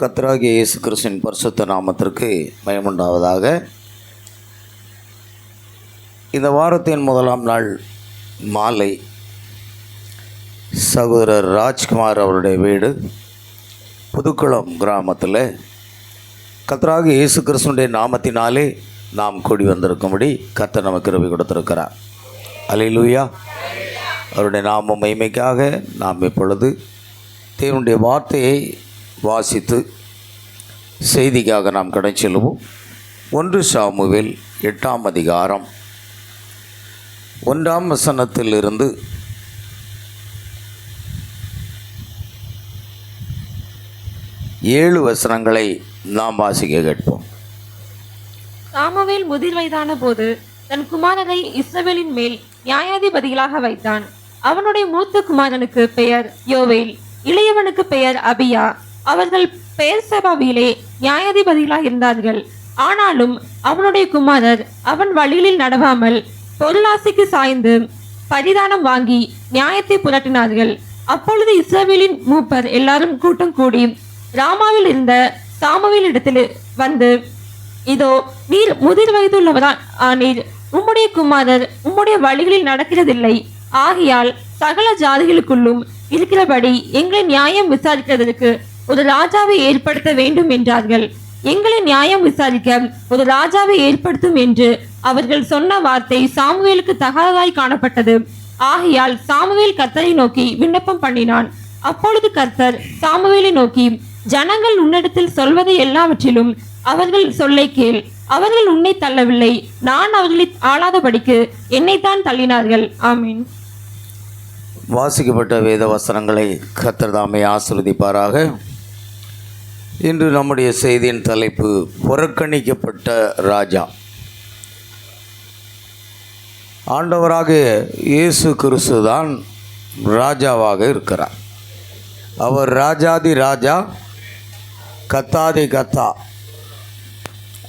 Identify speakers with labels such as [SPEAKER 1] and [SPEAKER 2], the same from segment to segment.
[SPEAKER 1] கர்த்தராகிய இயேசு கிறிஸ்துவின் பரிசுத்த நாமத்திற்கு மகிமையுண்டாவதாக. இந்த வாரத்தின் முதலாம் நாள் மாலை சகோதரர் ராஜ்குமார் அவருடைய வீடு புதுக்குளம் கிராமத்தில் கர்த்தராகிய இயேசு கிறிஸ்துவினுடைய நாமத்தினாலே நாம் கூடி வந்திருக்கும்படி கர்த்தர் நமக்கு கிருபை கொடுத்திருக்கிறார். அல்லேலூயா. அவருடைய நாம மகிமைக்காக நாம் இப்பொழுது தேவனுடைய வார்த்தையை வாசித்து செய்திக்காக நாம் கடந்து செல்வோம். 1 சாமுவேல் 8ஆம் அதிகாரம் 1ஆம் வசனத்திலிருந்து 7 வசனங்களை நாம் வாசிக்க கேட்போம்.
[SPEAKER 2] சாமுவேல் முதிர் வயதான போது தன் குமாரரை இஸ்ரவேலின் மேல் நியாயாதிபதிகளாக வைத்தான். அவனுடைய மூத்த குமாரனுக்கு பெயர் யோவேல், இளையவனுக்கு பெயர் அபியா. அவர்கள் பெயர்செபாவிலே நியாயாதிபதிகளாக இருந்தார்கள். ஆனாலும் அவனுடைய குமாரர் அவன் வழிகளில் நடவாமல் பொருளாசைக்கு சாய்ந்து பரிதானம் வாங்கி நியாயத்தை புரட்டினார்கள். அப்பொழுது இஸ்ரவேலின் மூப்பர் எல்லாரும் கூட்டம் கூடி ராமாவில் இருந்த சாமுவேல் இடத்தில் வந்து, இதோ நீர் முதிர் வயதுள்ளவரா ஆனீர், உம்முடைய குமாரர் உம்முடைய வழிகளில் நடக்கிறதில்லை. ஆகையால் சகல ஜாதிகளுக்குள்ளும் இருக்கிறபடி எங்களை நியாயம் விசாரிக்கிறதற்கு ஒரு ராஜாவை ஏற்படுத்த வேண்டும் என்றார்கள். எங்களை நியாயம் விசாரிக்க ஒரு ராஜாவை ஏற்படுத்தும் என்று அவர்கள் சொன்ன வார்த்தை சாமுவேலுக்கு தகாததாய் காணப்பட்டது. ஆகையால் சாமுவேல் கர்த்தரை நோக்கி விண்ணப்பம் பண்ணினான். அப்பொழுது கர்த்தர் சாமுவேலை நோக்கி, ஜனங்கள் உன்னிடத்தில் சொல்வதை எல்லாவற்றிலும் அவர்கள் சொல்லை கேள். அவர்கள் உன்னை தள்ளவில்லை, நான் அவர்களை ஆளாதபடிக்கு என்னைத்தான் தள்ளினார்கள். ஆமீன்.
[SPEAKER 1] வாசிக்கப்பட்ட வேத வசனங்களை கர்த்தர் தாமே ஆசீர்வதிப்பாராக. இன்று நம்முடைய செய்தியின் தலைப்பு புறக்கணிக்கப்பட்ட ராஜா. ஆண்டவராக இயேசு கிறிஸ்து தான் ராஜாவாக இருக்கிறார். அவர் ராஜாதி ராஜா, கத்தாதி கத்தா.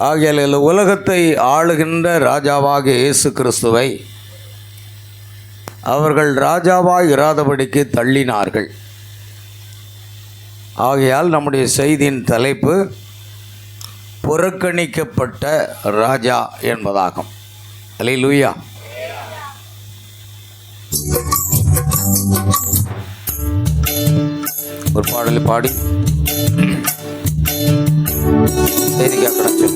[SPEAKER 1] ஆகையால் உலகத்தை ஆளுகின்ற ராஜாவாக இயேசு கிறிஸ்துவை அவர்கள் ராஜாவாய் இராதபடிக்கு தள்ளினார்கள். ஆகையால் நம்முடைய செய்தியின் தலைப்பு புறக்கணிக்கப்பட்ட ராஜா என்பதாகும். அல்லேலூயா. ஒரு பாடலை பாடி செய்திக்காக கடந்து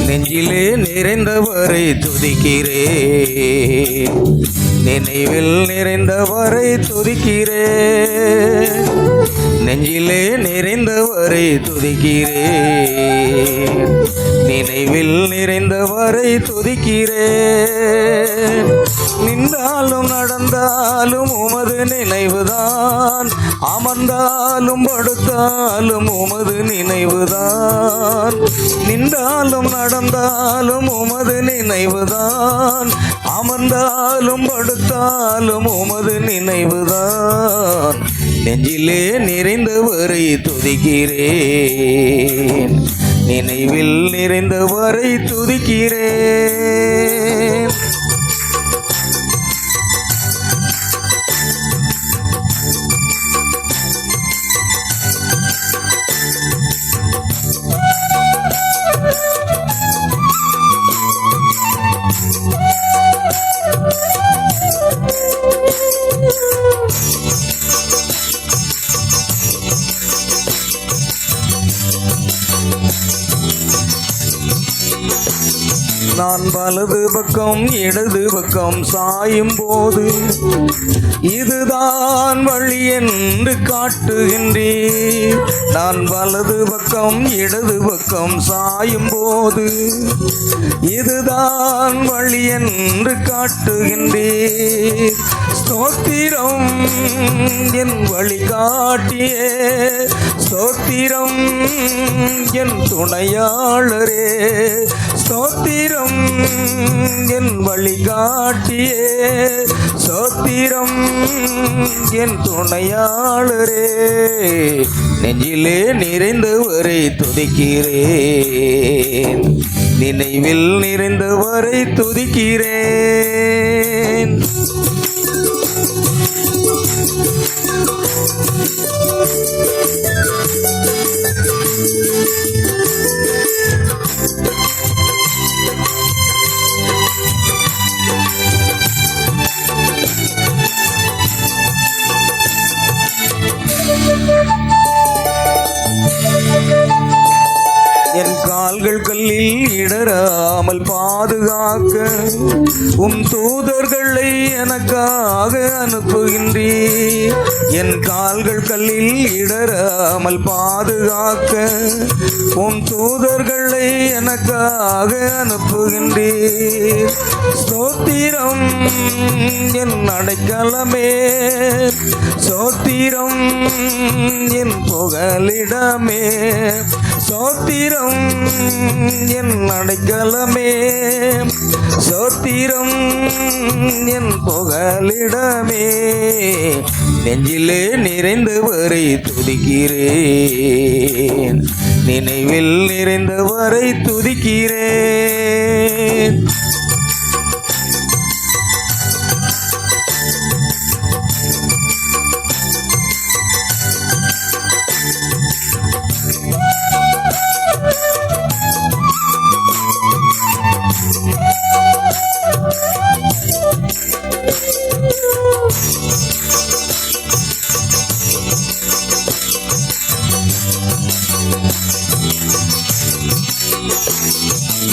[SPEAKER 1] நெஞ்சிலே நிறைந்தவரை துதிக்கிறேன், நினைவில் நிறைந்தவரை துதிக்கிறேன். நெஞ்சிலே நிறைந்தவரை துதிக்கிறேன், நினைவில் நிறைந்தவரை துதிக்கிறேன். நின்றாலும் நடந்தாலும் உமது நினைவுதான், அமர்ந்தாலும் படுத்தாலும் உமது நினைவுதான். நின்றாலும் நடந்தாலும் உமது நினைவுதான், அமர்ந்தாலும் படுத்தாலும் உமது நினைவுதான். நெஞ்சிலே நிறைந்தவரை துதிக்கிறேன், நினைவில் நிறைந்தவரை துதிக்கிறேன். நான் வலது பக்கம் இடது பக்கம் சாயும் போது இதுதான் வழி என்று காட்டுகின்றேன். நான் வலது பக்கம் இடது பக்கம் சாயும் போது இதுதான் வழி என்று காட்டுகின்றேன். ஸ்தோத்திரம் என் வழிகாட்டியே, ஸ்தோத்திரம் என் துணையாளரே, ஸ்தோத்திரம் என் வழிகாட்டியே, ஸ்தோத்திரம் என் துணையாளரே. நெஞ்சிலே நிறைந்தவரை துதிக்கிறேன், நினைவில் நிறைந்தவரை துதிக்கிறேன். என் கால்கள் கல்லில் இடராமல் பாதுகாக்க உம் தூதர்களை எனக்காக அனுப்புகின்றீர். என் கால்கள் கல்லில் இடராமல் பாதுகாக்க உம் தூதர்களை எனக்காக அனுப்புகின்றீர். ஸ்தோத்திரம் என் அடைக்கலமே, ஸ்தோத்திரம் என் புகலிடமே, ஸ்தோத்திரம் என் அடைக்கலமே, ஸ்தோத்திரம் என் புகலிடமே. நெஞ்சிலே நிறைந்தவரை துதிக்கிறேன், நினைவில் நிறைந்தவரை துதிக்கிறேன்.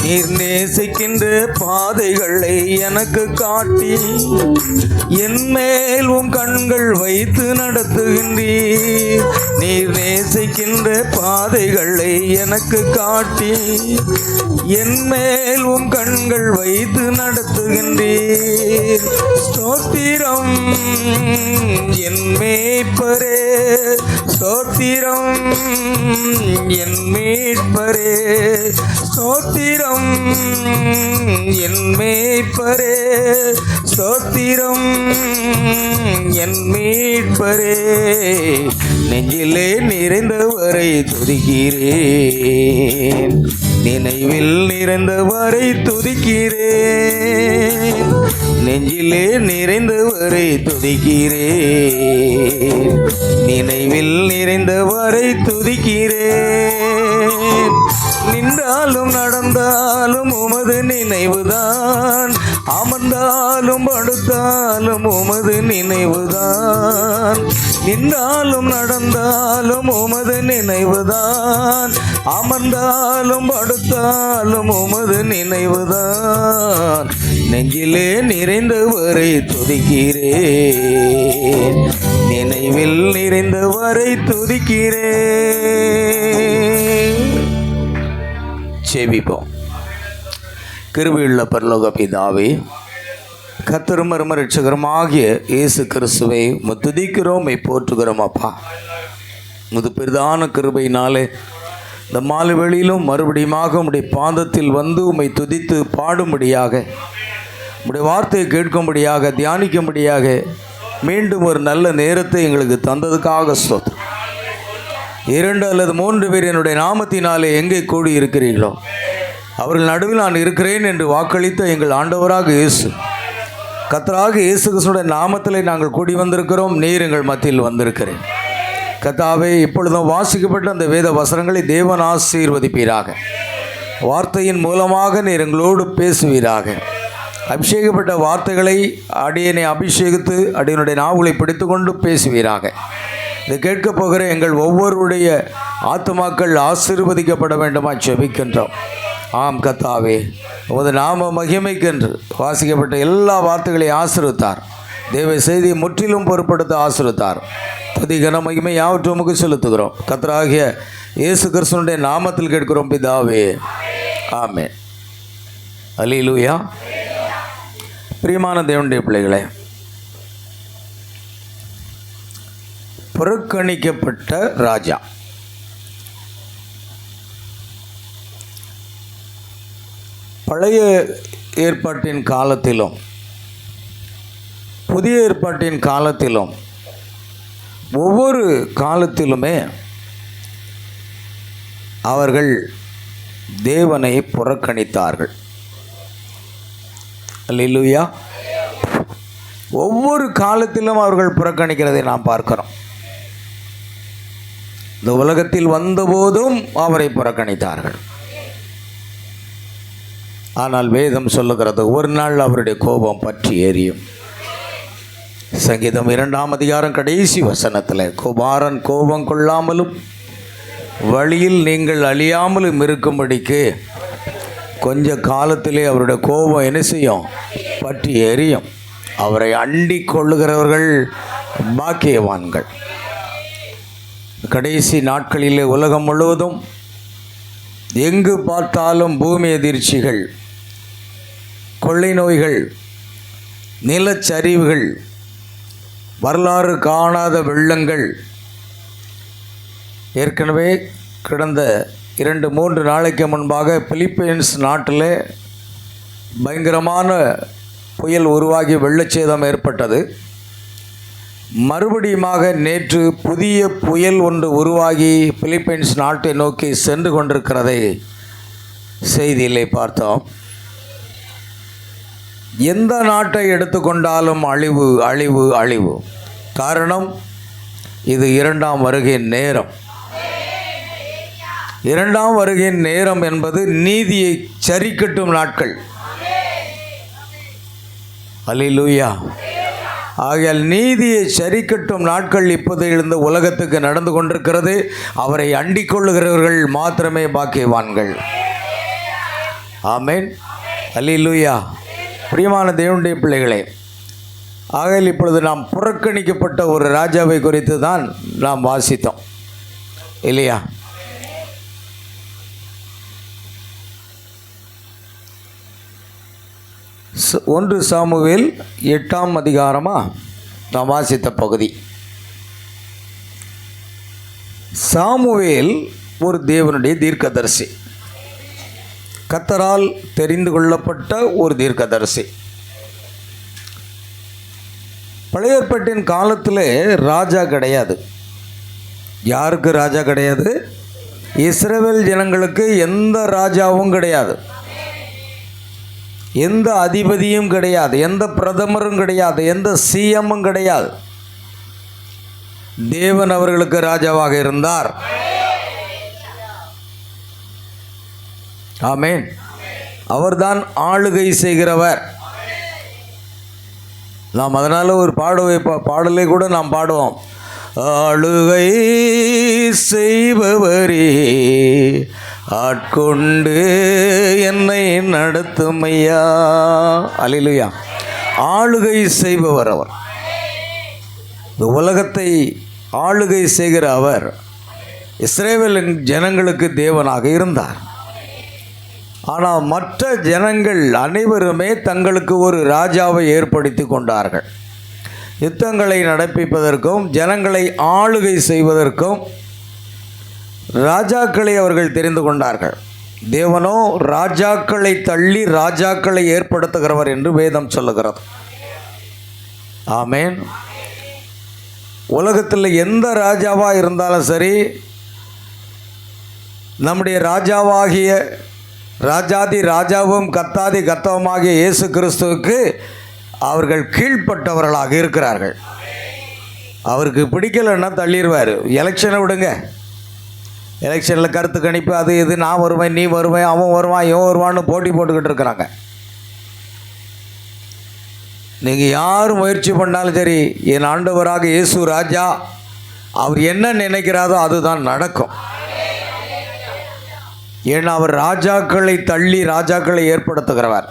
[SPEAKER 1] நீர் நேசிக்கின்ற பாதைகளை எனக்கு காட்டி என் மேல் உம் கண்கள் வைத்து நடத்துகின்றீர். நீர் நேசிக்கின்ற பாதைகளை எனக்கு காட்டி என் மேல் உம் கண்கள் வைத்து நடத்துகின்றீர். ஸ்தோத்திரம் என் மேய்ப்பரே, ஸ்தோத்திரம் என் மீட்பரே, ஸ்தோத்திரம் என் மேய்ப்பரே, ஸ்தோத்திரம் என் மீட்பரே. நெஞ்சிலே நிறைந்தவரை துதிக்கிறேன், நினைவில் நிறைந்தவரை துதிக்கிறேன். நெஞ்சிலே நிறைந்தவரை துதிக்கிறேன், நினைவில் நிறைந்தவரை துதிக்கிறேன். நின்றாலும் நடந்தாலும் உமது நினைவுதான், அமர்ந்தாலும் படுத்தாலும் உமது நினைவுதான். நின்றாலும் நடந்தாலும் உமது நினைவுதான், அமர்ந்தாலும் படுத்தாலும் உமது நினைவுதான். நெஞ்சிலே நிறைந்தவரை துதிக்கிறேன், நினைவில் நிறைந்தவரை துதிக்கிறேன். செபிப்போம். கிருபையுள்ள பரலோக பிதாவே, கர்த்தரும் இரட்சகருமாகிய இயேசு கிறிஸ்துவை துதிக்கிறோம், போற்றுகிறோம். அப்பா, முது பெரிதான கிருபையினாலே இந்த மாலை வேளையிலும் மறுபடியுமாக உம்முடைய பாதத்தில் வந்து உம்மை துதித்து பாடும்படியாக, உம்முடைய வார்த்தையை கேட்கும்படியாக, தியானிக்கும்படியாக மீண்டும் ஒரு நல்ல நேரத்தை எங்களுக்கு தந்ததுக்காக ஸ்தோத்திரம். 2 அல்லது 3 பேர் என்னுடைய நாமத்தினாலே எங்கே கூடி இருக்கிறீர்களோ அவர்கள் நடுவில் நான் இருக்கிறேன் என்று வாக்களித்த எங்கள் ஆண்டவராக இயேசு கர்த்தராக இயேசு கிறிஸ்துவின் நாமத்திலே நாங்கள் கூடி வந்திருக்கிறோம். நீர் எங்கள் மத்தியில் வந்திருக்கிறேன். கர்த்தாவே, இப்பொழுதும் வாசிக்கப்பட்ட அந்த வேத வசனங்களை தேவன் ஆசீர்வதிப்பீராக. வார்த்தையின் மூலமாக நீர் எங்களோடு பேசுவீராக. அபிஷேகப்பட்ட வார்த்தைகளை அடியனை அபிஷேகித்து அடியனுடைய நாவுகளை பிடித்து கொண்டு பேசுவீராக. இதை கேட்கப் போகிற எங்கள் ஒவ்வொருடைய ஆத்துமாக்கள் ஆசீர்வதிக்கப்பட வேண்டுமா ஜெபிக்கின்றோம். ஆம் கர்த்தாவே, உமது நாம மகிமைக்கென்று வாசிக்கப்பட்ட எல்லா வார்த்தைகளையும் ஆசீர்வதித்தார். தேவ செய்தியை முற்றிலும் பொருட்படுத்த ஆசீர்வதித்தார். துதி கன மகிமை யாவற்றும் உமக்கு செலுத்துகிறோம். கர்த்தராகிய இயேசு கிறிஸ்துவினுடைய நாமத்தில் கேட்கிறோம் பிதாவே, ஆமென். அல்லேலூயா. பிரியமான தேவனுடைய பிள்ளைகளே, புறக்கணிக்கப்பட்ட ராஜா. பழைய ஏற்பாட்டின் காலத்திலும் புதிய ஏற்பாட்டின் காலத்திலும் ஒவ்வொரு காலத்திலுமே அவர்கள் தேவனை புறக்கணித்தார்கள். அல்லேலூயா. ஒவ்வொரு காலத்திலும் அவர்கள் புறக்கணிக்கிறதை நாம் பார்க்கிறோம். இந்த உலகத்தில் வந்தபோதும் அவரை புறக்கணித்தார்கள். ஆனால் வேதம் சொல்லுகிறது, ஒரு நாள் அவருடைய கோபம் பற்றி எரியும். சங்கீதம் 2ஆம் அதிகாரம் கடைசி வசனத்தில், குமாரன் கோபம் கொள்ளாமலும் வழியில் நீங்கள் அழியாமலும் இருக்கும்படிக்கு கொஞ்ச காலத்திலே அவருடைய கோபம் என்ன செய்யும்? பற்றி எரியும். அவரை அண்டி கொள்ளுகிறவர்கள் பாக்கியவான்கள். கடைசி நாட்களிலே உலகம் முழுவதும் எங்கு பார்த்தாலும் பூமி அதிர்ச்சிகள், கொள்ளை நோய்கள், நிலச்சரிவுகள், வரலாறு காணாத வெள்ளங்கள். ஏற்கனவே கடந்த 2-3 நாளைக்கு முன்பாக பிலிப்பைன்ஸ் நாட்டில் பயங்கரமான புயல் உருவாகி வெள்ளச்சேதம் ஏற்பட்டது. மறுபடியுமாக நேற்று புதிய புயல் ஒன்று உருவாகி பிலிப்பைன்ஸ் நாட்டை நோக்கி சென்று கொண்டிருக்கிறதை செய்தியிலே பார்த்தோம். எந்த நாட்டை எடுத்துக்கொண்டாலும் அழிவு அழிவு அழிவு. காரணம், இது 2ஆம் வருகையின் நேரம். 2ஆம் வருகையின் நேரம் என்பது நீதியை சரிக்கட்டும் நாட்கள். அல்லேலூயா. ஆகையால் நீதியை சரிக்கட்டும் நாட்கள் இப்போது எழுந்த உலகத்துக்கு நடந்து கொண்டிருக்கிறது. அவரை அண்டிக் கொள்ளுகிறவர்கள் மாத்திரமே பாக்கியவான்கள். ஆமென். அல்லேலூயா. பிரியமான தேவனுடைய பிள்ளைகளே, ஆகையால் இப்பொழுது நாம் புறக்கணிக்கப்பட்ட ஒரு ராஜாவை குறித்து தான் நாம் வாசித்தோம் இல்லையா? ஒன்று சாமுவேல் 8ஆம் அதிகாரமா நாம் வாசித்த பகுதி. சாமுவேல் ஒரு தேவனுடைய தீர்க்கதரிசி, கர்த்தரால் தெரிந்து கொள்ளப்பட்ட ஒரு தீர்க்கதரிசி. பழைய ஏற்பாட்டின் காலத்தில் ராஜா கிடையாது. யாருக்கு ராஜா கிடையாது? இஸ்ரவேல் ஜனங்களுக்கு எந்த ராஜாவும் கிடையாது, எந்த அதிபதியும் கிடையாது, எந்த பிரதமரும் கிடையாது, எந்த சிஎம்மும் கிடையாது. தேவன் அவர்களுக்கு ராஜாவாக இருந்தார். ஆமென். அவர்தான் ஆளுகை செய்கிறவர். நாம் அதனால் ஒரு பாடலை கூட நாம் பாடுவோம். ஆளுகை செய்பவரே ஆட்கொண்டு என்னை நடத்தும் ஐயா. அல்லேலூயா. ஆளுகை செய்பவர் அவர். இந்த உலகத்தை ஆளுகை செய்கிற அவர் இஸ்ரவேல் ஜனங்களுக்கு தேவனாக இருந்தார். ஆனால் மற்ற ஜனங்கள் அனைவருமே தங்களுக்கு ஒரு ராஜாவை ஏற்படுத்தி கொண்டார்கள். யுத்தங்களை நடப்பிப்பதற்கும் ஜனங்களை ஆளுகை செய்வதற்கும் ராஜாக்களை அவர்கள் தெரிந்து கொண்டார்கள். தேவனோ ராஜாக்களை தள்ளி ராஜாக்களை ஏற்படுத்துகிறவர் என்று வேதம் சொல்லுகிறது. ஆமென். உலகத்தில் எந்த ராஜாவாக இருந்தாலும் சரி, நம்முடைய ராஜாவாகிய ராஜாதி ராஜாவும் கர்த்தாதி கர்த்தவுமாகிய இயேசு கிறிஸ்துவுக்கு அவர்கள் கீழ்ப்பட்டவர்களாக இருக்கிறார்கள். அவருக்கு பிடிக்கலைன்னா தள்ளிடுவார். எலெக்ஷனை விடுங்க, எலெக்ஷனில் கருத்து கணிப்பு அது இது, நான் வருவேன் நீ வருவேன் அவன் வருவான் இவன் வருவான்னு போட்டி போட்டுக்கிட்டு இருக்கிறாங்க. நீங்கள் யார் முயற்சி பண்ணாலும் சரி, என் ஆண்டவராக இயேசு ராஜா அவர் என்ன நினைக்கிறாரோ அதுதான் நடக்கும். ஏன்னா அவர் ராஜாக்களை தள்ளி ராஜாக்களை ஏற்படுத்துகிறவர்.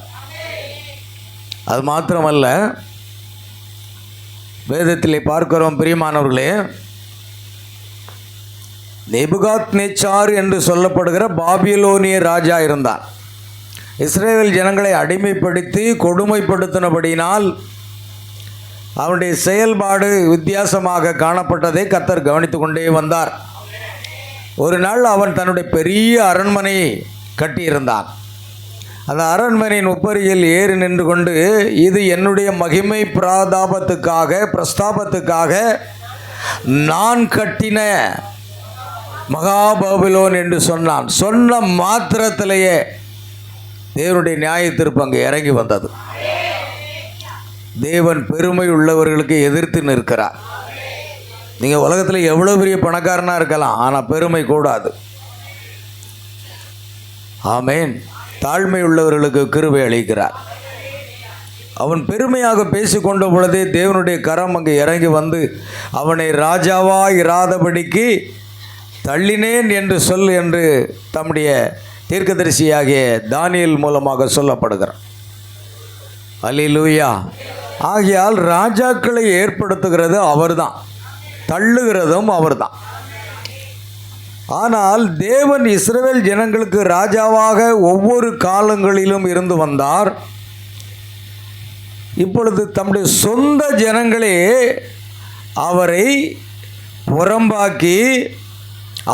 [SPEAKER 1] அது மாத்திரமல்ல, வேதத்திலே பார்க்கிறோம் பிரியமானவர்களே, நேபுகாத்நேச்சார் என்று சொல்லப்படுகிற பாபிலோனிய ராஜா இருந்தான். இஸ்ரேல் ஜனங்களை அடிமைப்படுத்தி கொடுமைப்படுத்தினபடினால் அவனுடைய செயல்பாடு வித்தியாசமாக காணப்பட்டதை கர்த்தர் கவனித்து கொண்டே வந்தார். ஒரு நாள் அவன் தன்னுடைய பெரிய அரண்மனையை கட்டியிருந்தான். அந்த அரண்மனையின் உப்பரியில் ஏறி நின்று கொண்டு, இது என்னுடைய மகிமை பிரஸ்தாபத்துக்காக நான் கட்டின மகாபாபிலோன் என்று சொன்னான். சொன்ன மாத்திரத்திலேயே தேவனுடைய நியாய தீர்ப்பு அங்கே இறங்கி வந்தது. தேவன் பெருமை உள்ளவர்களுக்கு எதிர்த்து நிற்கிறார். நீங்கள் உலகத்தில் எவ்வளோ பெரிய பணக்காரனாக இருக்கலாம், ஆனால் பெருமை கூடாது. ஆமேன். தாழ்மை உள்ளவர்களுக்கு கிருபை அளிக்கிறார். அவன் பெருமையாக பேசிக்கொண்ட பொழுதே தேவனுடைய கரம் அங்கே இறங்கி வந்து அவனை ராஜாவாக இராதபடிக்கு தள்ளினேன் என்று சொல் என்று தம்முடைய தீர்க்கதரிசியாகிய தானியேல் மூலமாக சொல்லப்படுகிறார். அல்லேலூயா. ஆகையால் ராஜாக்களை ஏற்படுத்துகிறது அவர்தான், தள்ளுகிறதும் அவர்தான். ஆனால் தேவன் இஸ்ரவேல் ஜனங்களுக்கு ராஜாவாக ஒவ்வொரு காலங்களிலும் இருந்து வந்தார். இப்பொழுது தம்முடைய சொந்த ஜனங்களே அவரை புறம்பாக்கி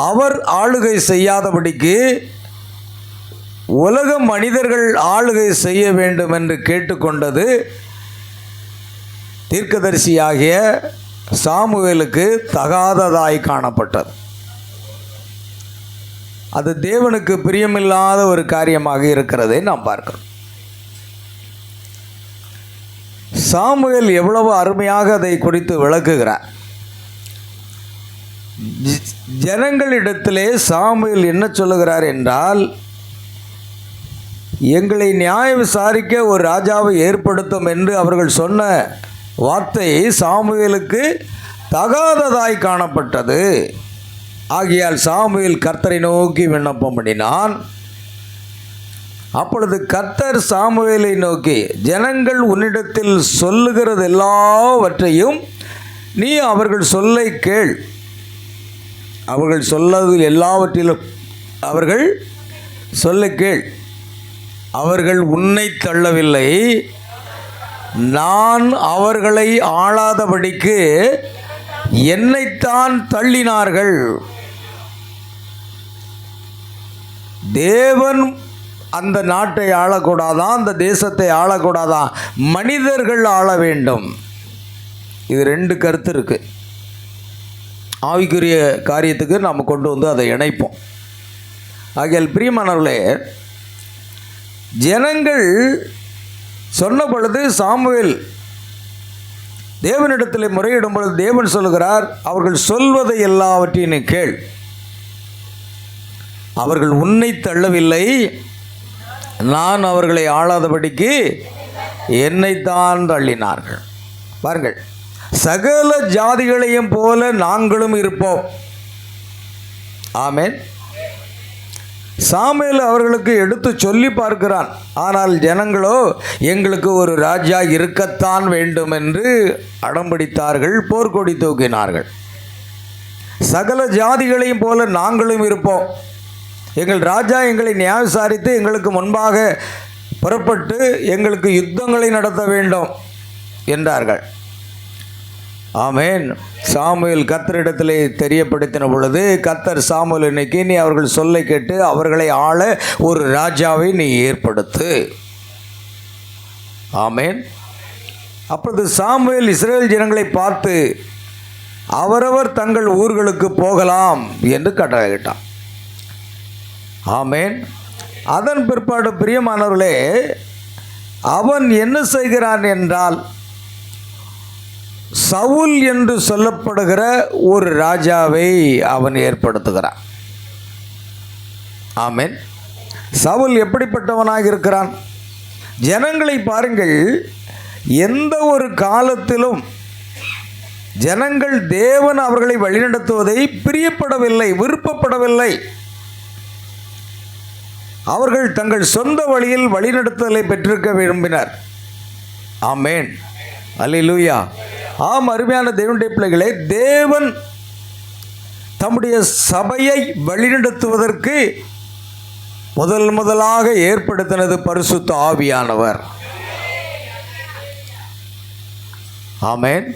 [SPEAKER 1] அவர் ஆளுகை செய்யாதபடிக்கு உலக மனிதர்கள் ஆளுகை செய்ய வேண்டும் என்று கேட்டுக்கொண்டது தீர்க்கதரிசியாகிய சாமுவேலுக்கு தகாததாய் காணப்பட்டது. அது தேவனுக்கு பிரியமில்லாத ஒரு காரியமாக இருக்கிறதை நாம் பார்க்கிறோம். சாமுவேல் எவ்வளவு அருமையாக அதை குறித்து விளக்குகிறார். ஜனங்களிடத்திலே சாமுவேல் என்ன சொல்லுகிறார் என்றால், எங்களை நியாய விசாரிக்க ஒரு ராஜாவை ஏற்படுத்தும் என்று அவர்கள் சொன்ன வார்த்தை சாமுவேலுக்கு தகாததாய் காணப்பட்டது. ஆகையால் சாமுவேல் கர்த்தரை நோக்கி விண்ணப்பம் பண்ணினான். அப்பொழுது கர்த்தர் சாமுவேலை நோக்கி, ஜனங்கள் உன்னிடத்தில் சொல்லுகிறது எல்லாவற்றையும் நீ அவர்கள் சொல்லை கேள். அவர்கள் சொல்லது எல்லாவற்றிலும் அவர்கள் சொல்ல கேள். அவர்கள் உன்னை தள்ளவில்லை, நான் அவர்களை ஆளாதபடிக்கு என்னைத்தான் தள்ளினார்கள். தேவன் அந்த நாட்டை ஆளக்கூடாதான், அந்த தேசத்தை ஆளக்கூடாதான், மனிதர்கள் ஆள வேண்டும். இது ரெண்டு கருத்து இருக்குது. ஆவிக்குரிய காரியத்துக்கு நாம் கொண்டு வந்து அதை இணைப்போம். ஆகையால் பிரியமானவர்களே, ஜனங்கள் சொன்ன பொழுது சாமுவேல் தேவனிடத்தில் முறையிடும் பொழுது தேவன் சொல்லுகிறார், அவர்கள் சொல்வதை எல்லாவற்றையும் கேள். அவர்கள் உன்னை தள்ளவில்லை, நான் அவர்களை ஆளாதபடிக்கு என்னைத்தான் தள்ளினார்கள். பாருங்கள், சகல ஜாதிகளையும் போல நாங்களும் இருப்போம். ஆமென். சாமுவேல் அவர்களுக்கு எடுத்து சொல்லி பார்க்கிறான். ஆனால் ஜனங்களோ எங்களுக்கு ஒரு ராஜா இருக்கத்தான் வேண்டும் என்று அடம்பிடித்தார்கள், போர்க்கொடி தூக்கினார்கள். சகல ஜாதிகளையும் போல நாங்களும் இருப்போம், எங்கள் ராஜா எங்களை நியாய விசாரித்து எங்களுக்கு முன்பாக புறப்பட்டு எங்களுக்கு யுத்தங்களை நடத்த வேண்டும் என்றார்கள். ஆமேன். சாமுவேல் கர்த்தரிடத்திலே தெரியப்படுத்தின பொழுது கர்த்தர் சாமுவேலை நோக்கி, நீ அவர்கள் சொல்லை கேட்டு அவர்களை ஆள ஒரு ராஜாவை நீ ஏற்படுத்து. ஆமேன். அப்பொழுது சாமுவேல் இஸ்ரவேல் ஜனங்களை பார்த்து அவரவர் தங்கள் ஊர்களுக்கு போகலாம் என்று கட்டளையிட்டான். ஆமேன். அதன் பிற்பாடு பிரியமானவர்களே, அவன் என்ன செய்கிறான் என்றால், சவுல் என்று சொல்லப்படுகிற ஒரு ராஜாவை அவன் ஏற்படுத்துகிறான். ஆமென். சவுல் எப்படிப்பட்டவனாக இருக்கிறான்? ஜனங்களை பாருங்கள், எந்த ஒரு காலத்திலும் ஜனங்கள் தேவன் அவர்களை வழிநடத்துவதை பிரியப்படவில்லை, விருப்பப்படவில்லை. அவர்கள் தங்கள் சொந்த வழியில் வழிநடத்துதலை பெற்றிருக்க விரும்பினர். ஆமேன், அல்லேலூயா. ஆம், அருமையான தேவனுடைய பிள்ளைகளே, தேவன் தம்முடைய சபையை வழிநடத்துவதற்கு முதலாக ஏற்படுத்தினது பரிசுத்த ஆவியானவர். ஆமேன்.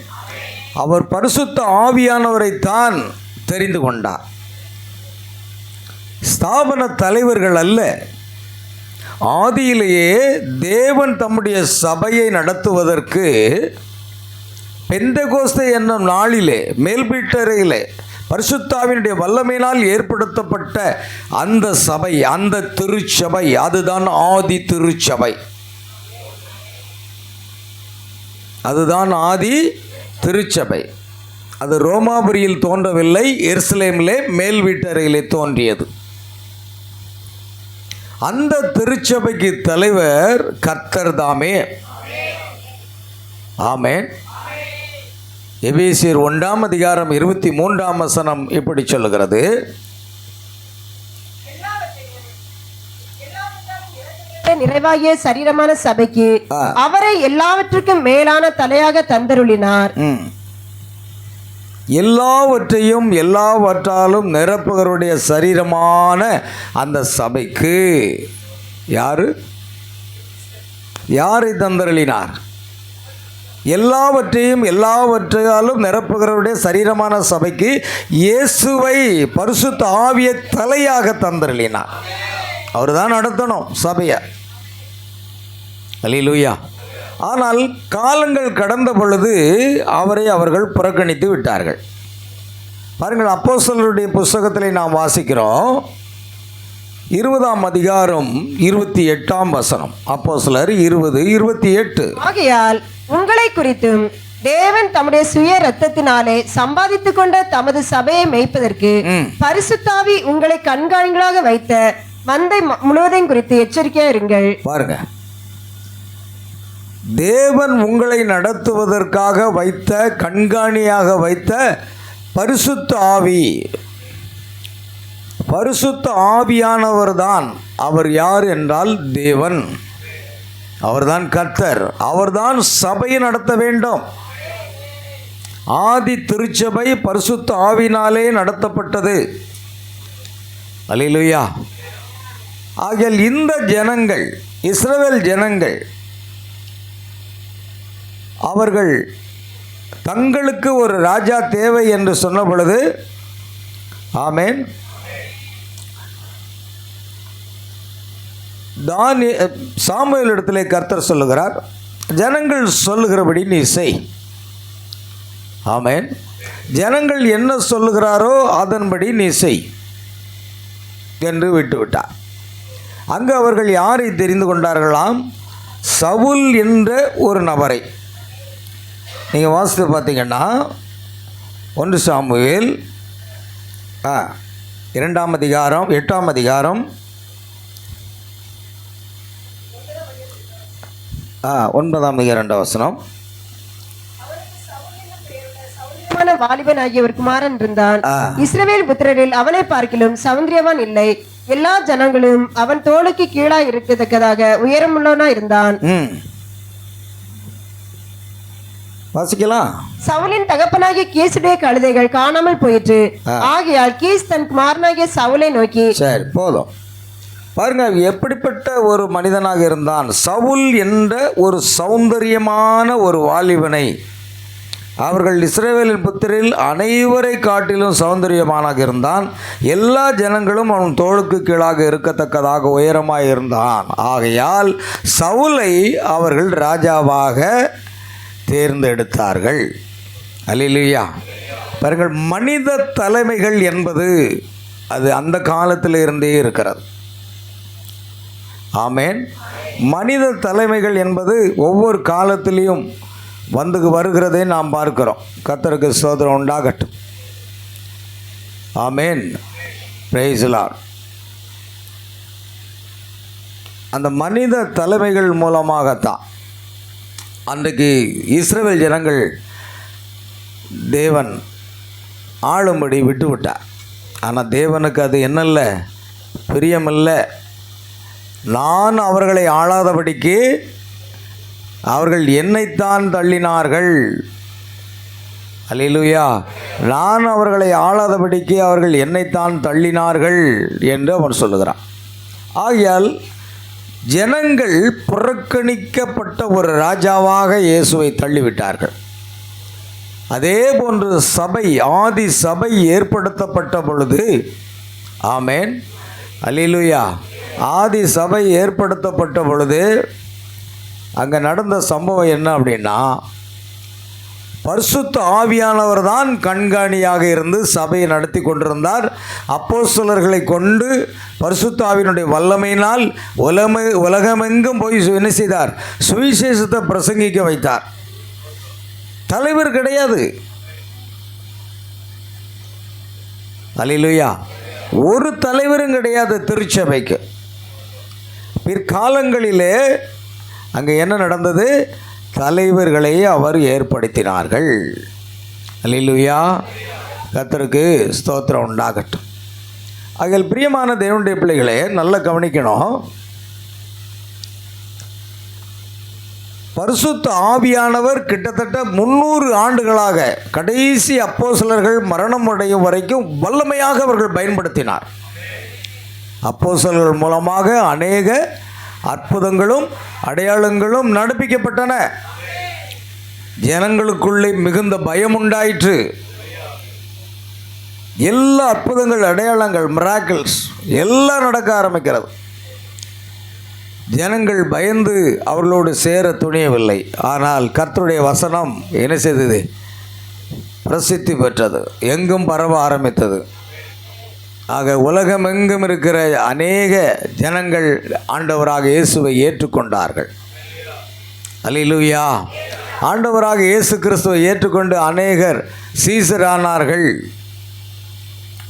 [SPEAKER 1] அவர் பரிசுத்த ஆவியானவரைத்தான் தெரிந்து கொண்டார், ஸ்தாபன தலைவர்கள் அல்ல. ஆதியிலேயே தேவன் தம்முடைய சபையை நடத்துவதற்கு பெந்தெகோஸ்தே என்னும் நாளிலே மேல்வீட்டறையிலே பரிசுத்தாவினுடைய வல்லமையினால் ஏற்படுத்தப்பட்ட அந்த சபை, அந்த திருச்சபை, அதுதான் ஆதி திருச்சபை. அதுதான் ஆதி திருச்சபை. அது ரோமாபுரியில் தோன்றவில்லை, எருசலேமிலே மேல் வீட்டறையிலே தோன்றியது. அந்த திருச்சபைக்கு தலைவர் கர்த்தர் தாமே. ஆமென். எபேசியர் 1:23 இப்படி சொல்லுகிறது,
[SPEAKER 3] நிறைவாகிய சரீரமான சபைக்கு அவரை எல்லாவற்றுக்கும் மேலான தலையாக தந்தருளினார்.
[SPEAKER 1] எல்லாவற்றையும் எல்லாவற்றாலும் நிரப்புகிறவருடைய சரீரமான அந்த சபைக்கு யாரை தந்தருளினார்? எல்லாவற்றையும் எல்லாவற்றாலும் நிரப்புகிறவருடைய சரீரமான சபைக்கு இயேசுவை, பரிசுத்த ஆவியை தலையாக தந்தருளினார். அவர் தான் நடத்தணும் சபையை. அல்லேலூயா. ஆனால் காலங்கள் கடந்த பொழுது அவரை அவர்கள் புறக்கணித்து விட்டார்கள். பாருங்கள், அப்போஸ்தலருடைய புஸ்தகத்திலே நாம் வாசிக்கிறோம், 20:28. அப்போஸ்தலர் 20:28.
[SPEAKER 3] ஆகையால் உங்களை குறித்தும் தேவன் தம்முடைய சுய இரத்தத்தினாலே சம்பாதித்துக் கொண்ட தமது சபையை மேய்ப்பதற்கு பரிசுத்தாவி உங்களை கண்காணிகளாக வைத்த மந்தை முழுவதையும் குறித்து எச்சரிக்கையா இருங்கள்.
[SPEAKER 1] பாருங்க, தேவன் உங்களை நடத்துவதற்காக வைத்த, கண்காணியாக வைத்த பரிசுத்த ஆவி, பரிசுத்த ஆவியானவர் தான். அவர் யார் என்றால் தேவன். அவர்தான் கர்த்தர். அவர்தான் சபையை நடத்த வேண்டும். ஆதி திருச்சபை பரிசுத்த ஆவினாலே நடத்தப்பட்டது. அல்லேலூயா. ஆகையால் இந்த ஜனங்கள், இஸ்ரவேல் ஜனங்கள், அவர்கள் தங்களுக்கு ஒரு ராஜா தேவை என்று சொன்ன பொழுது, ஆமேன், சாமுவேல் இடத்திலே கர்த்தர் சொல்லுகிறார், ஜனங்கள் சொல்லுகிறபடி நீ செய். ஆமேன். ஜனங்கள் என்ன சொல்லுகிறாரோ அதன்படி நீ செய் என்று விட்டுவிட்டார். அங்கு அவர்கள் யாரை தெரிந்து கொண்டார்களாம்? சவுல் என்ற ஒரு நபரை. நீங்கள் வாசித்து பார்த்தீங்கன்னா 1 சாமுவேல் 8 9
[SPEAKER 3] வாலிபன் ஆகிய ஒரு குமாரன் இருந்தான். இஸ்ரவேல் புத்திரரில் அவனை பார்க்கிலும் சௌந்தரியவான் இல்லை. எல்லா ஜனங்களும் அவன் தோளுக்கு கீழாய் இருக்கத்தக்கதாக உயரமுள்ளவனா இருந்தான்.
[SPEAKER 1] வாசிக்கலாம்.
[SPEAKER 3] சவுலின் தகப்பனாகிய கீசுடைய கழுதைகள் காணாமல் போயிற்று. ஆகையால் கீஸ் தன் குமாரனாகிய சவுலை நோக்கி,
[SPEAKER 1] சரி போதும். பாருங்க, எப்படிப்பட்ட ஒரு மனிதனாக இருந்தான். சவுல் என்ற ஒரு சௌந்தரியமான ஒரு வாலிபனை அவர்கள் இஸ்ரவேலின் புத்திரில் அனைவரை காட்டிலும் சௌந்தரியமானாக இருந்தான். எல்லா ஜனங்களும் அவன் தோளுக்கு கீழாக இருக்கத்தக்கதாக உயரமாக இருந்தான். ஆகையால் சவுலை அவர்கள் ராஜாவாக தேர்ந்தெடுத்தார்கள். அல்லேலூயா. பாருங்கள், மனித தலைமைகள் என்பது அது அந்த காலத்தில் இருந்தே இருக்கிறது. ஆமேன். மனித தலைமைகள் என்பது ஒவ்வொரு காலத்திலையும் வருகிறதை நாம் பார்க்கிறோம். கர்த்தருக்கு ஸ்தோத்திரம் உண்டாகட்டும். ஆமேன். Praise the Lord. அந்த மனித தலைமைகள் மூலமாகத்தான் அன்றைக்கு இஸ்ரவேல் ஜனங்கள் தேவன் ஆளும்படி விட்டுவிட்டார். ஆனால் தேவனுக்கு அது என்னல்ல, பிரியமில்லை. நான் அவர்களை ஆளாதபடிக்கு அவர்கள் என்னைத்தான் தள்ளினார்கள். அல்லேலூயா. நான் அவர்களை ஆளாதபடிக்கு அவர்கள் என்னைத்தான் தள்ளினார்கள் என்று அவன் சொல்லுகிறான். ஆகையால் ஜனங்கள் புறக்கணிக்கப்பட்ட ஒரு ராஜாவாக இயேசுவை தள்ளிவிட்டார்கள். அதே போன்று சபை, ஆதி சபை ஏற்படுத்தப்பட்ட பொழுது, ஆமேன், அல்லேலூயா, ஆதி சபை ஏற்படுத்தப்பட்ட பொழுது அங்கே நடந்த சம்பவம் என்ன அப்படின்னா, பரிசுத்த ஆவியானவர் தான் கண்காணியாக இருந்து சபையை நடத்தி கொண்டிருந்தார். அப்போஸ்தலர்களை கொண்டு பரிசுத்த ஆவியினுடைய வல்லமையினால் உலகமெங்கும் போய் என்ன செய்தார்? சுவிசேஷத்தை பிரசங்கிக்க வைத்தார். தலைவர் கிடையாது. அல்லேலூயா. ஒரு தலைவரும் கிடையாது திருச்சபைக்கு. பிற்காலங்களிலே அங்கே என்ன நடந்தது? தலைவர்களை அவர் ஏற்படுத்தினார்கள். அல்லேலூயா. கர்த்தருக்கு ஸ்தோத்திரம் உண்டாகட்டும். அதில் பிரியமான தேவனுடைய பிள்ளைகளே, நல்லா கவனிக்கணும். பரிசுத்த ஆவியானவர் கிட்டத்தட்ட 300 ஆண்டுகளாக கடைசி அப்போஸ்தலர்கள் மரணம் அடையும் வரைக்கும் வல்லமையாக அவர்கள் பயன்படுத்தினார். அப்போஸ்தலர்கள் மூலமாக அநேக அற்புதங்களும் அடையாளங்களும் நடப்பிக்கப்பட்டன. ஜனங்களுக்குள்ளே மிகுந்த பயம் உண்டாயிற்று. எல்லா அற்புதங்கள், அடையாளங்கள், மிராக்கிள்ஸ் எல்லாம் நடக்க ஆரம்பிக்கிறது. ஜனங்கள் பயந்து அவர்களோடு சேர துணியவில்லை. ஆனால் கர்த்தருடைய வசனம் என்ன செய்தது? பிரசித்தி பெற்றது, எங்கும் பரவ ஆரம்பித்தது. ஆக உலகம் எங்கும் இருக்கிற அநேக ஜனங்கள் ஆண்டவராக இயேசுவை ஏற்றுக்கொண்டார்கள். அல்லேலூயா. ஆண்டவராக இயேசு கிறிஸ்துவை ஏற்றுக்கொண்டு அநேகர் சீசரானார்கள்.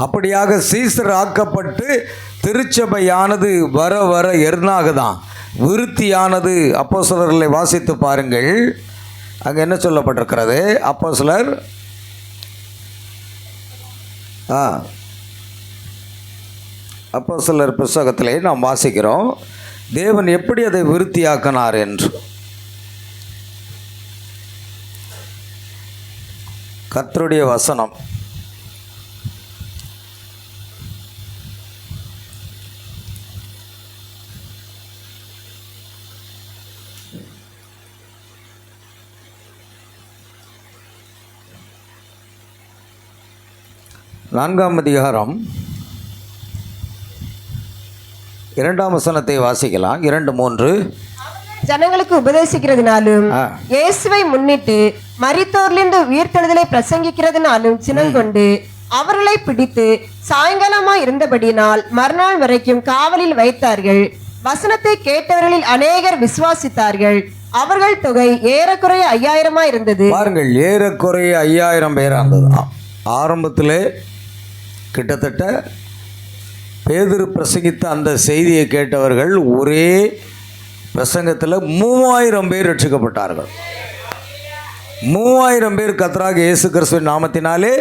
[SPEAKER 1] அப்படியாக சீசர் ஆக்கப்பட்டு திருச்சபையானது வர வர எர்னாகதான் விருத்தியானது. அப்போஸ்தலர்களை வாசித்து பாருங்கள். அங்கே என்ன சொல்லப்பட்டிருக்கிறது? அப்போஸ்தலர் புத்தகத்திலே நாம் வாசிக்கிறோம், தேவன் எப்படி அதை விருத்தியாக்கினார் என்று. கர்த்தருடைய வசனம் நான்காம் அதிகாரம் 2ஆம் வசனத்தை வாசிக்கலாம். 2:3.
[SPEAKER 3] ஜனங்களுக்கு உபதேசிக்கிறதுனாலும் இயேசுவை முன்னிட்டு மரித்தோரிலிருந்து உயிர்த்தெழுதலை பிரசங்கிக்கிறதுனாலும் சினங்கொண்டு அவர்களை பிடித்து சாயங்காலமா இருந்தபடியினால் மறுநாள் வரைக்கும் காவலில் வைத்தார்கள். வசனத்தை கேட்டவர்களில் அநேகர் விசுவாசித்தார்கள். அவர்கள் தொகை ஏறக்குறைய 5000 இருந்தது.
[SPEAKER 1] பாருங்கள், ஏறக்குறைய 5000 பேர் இருந்தது. ஆரம்பத்தில் கிட்டத்தட்ட பேதுரு பிரசங்கித்த அந்த செய்தியை கேட்டவர்கள் ஒரே பிரசங்கத்தில் 3000 பேர் ரட்சிக்கப்பட்டார்கள். 3000 பேர் கர்த்தராகிய இயேசு கிறிஸ்துவின் நாமத்தினாலே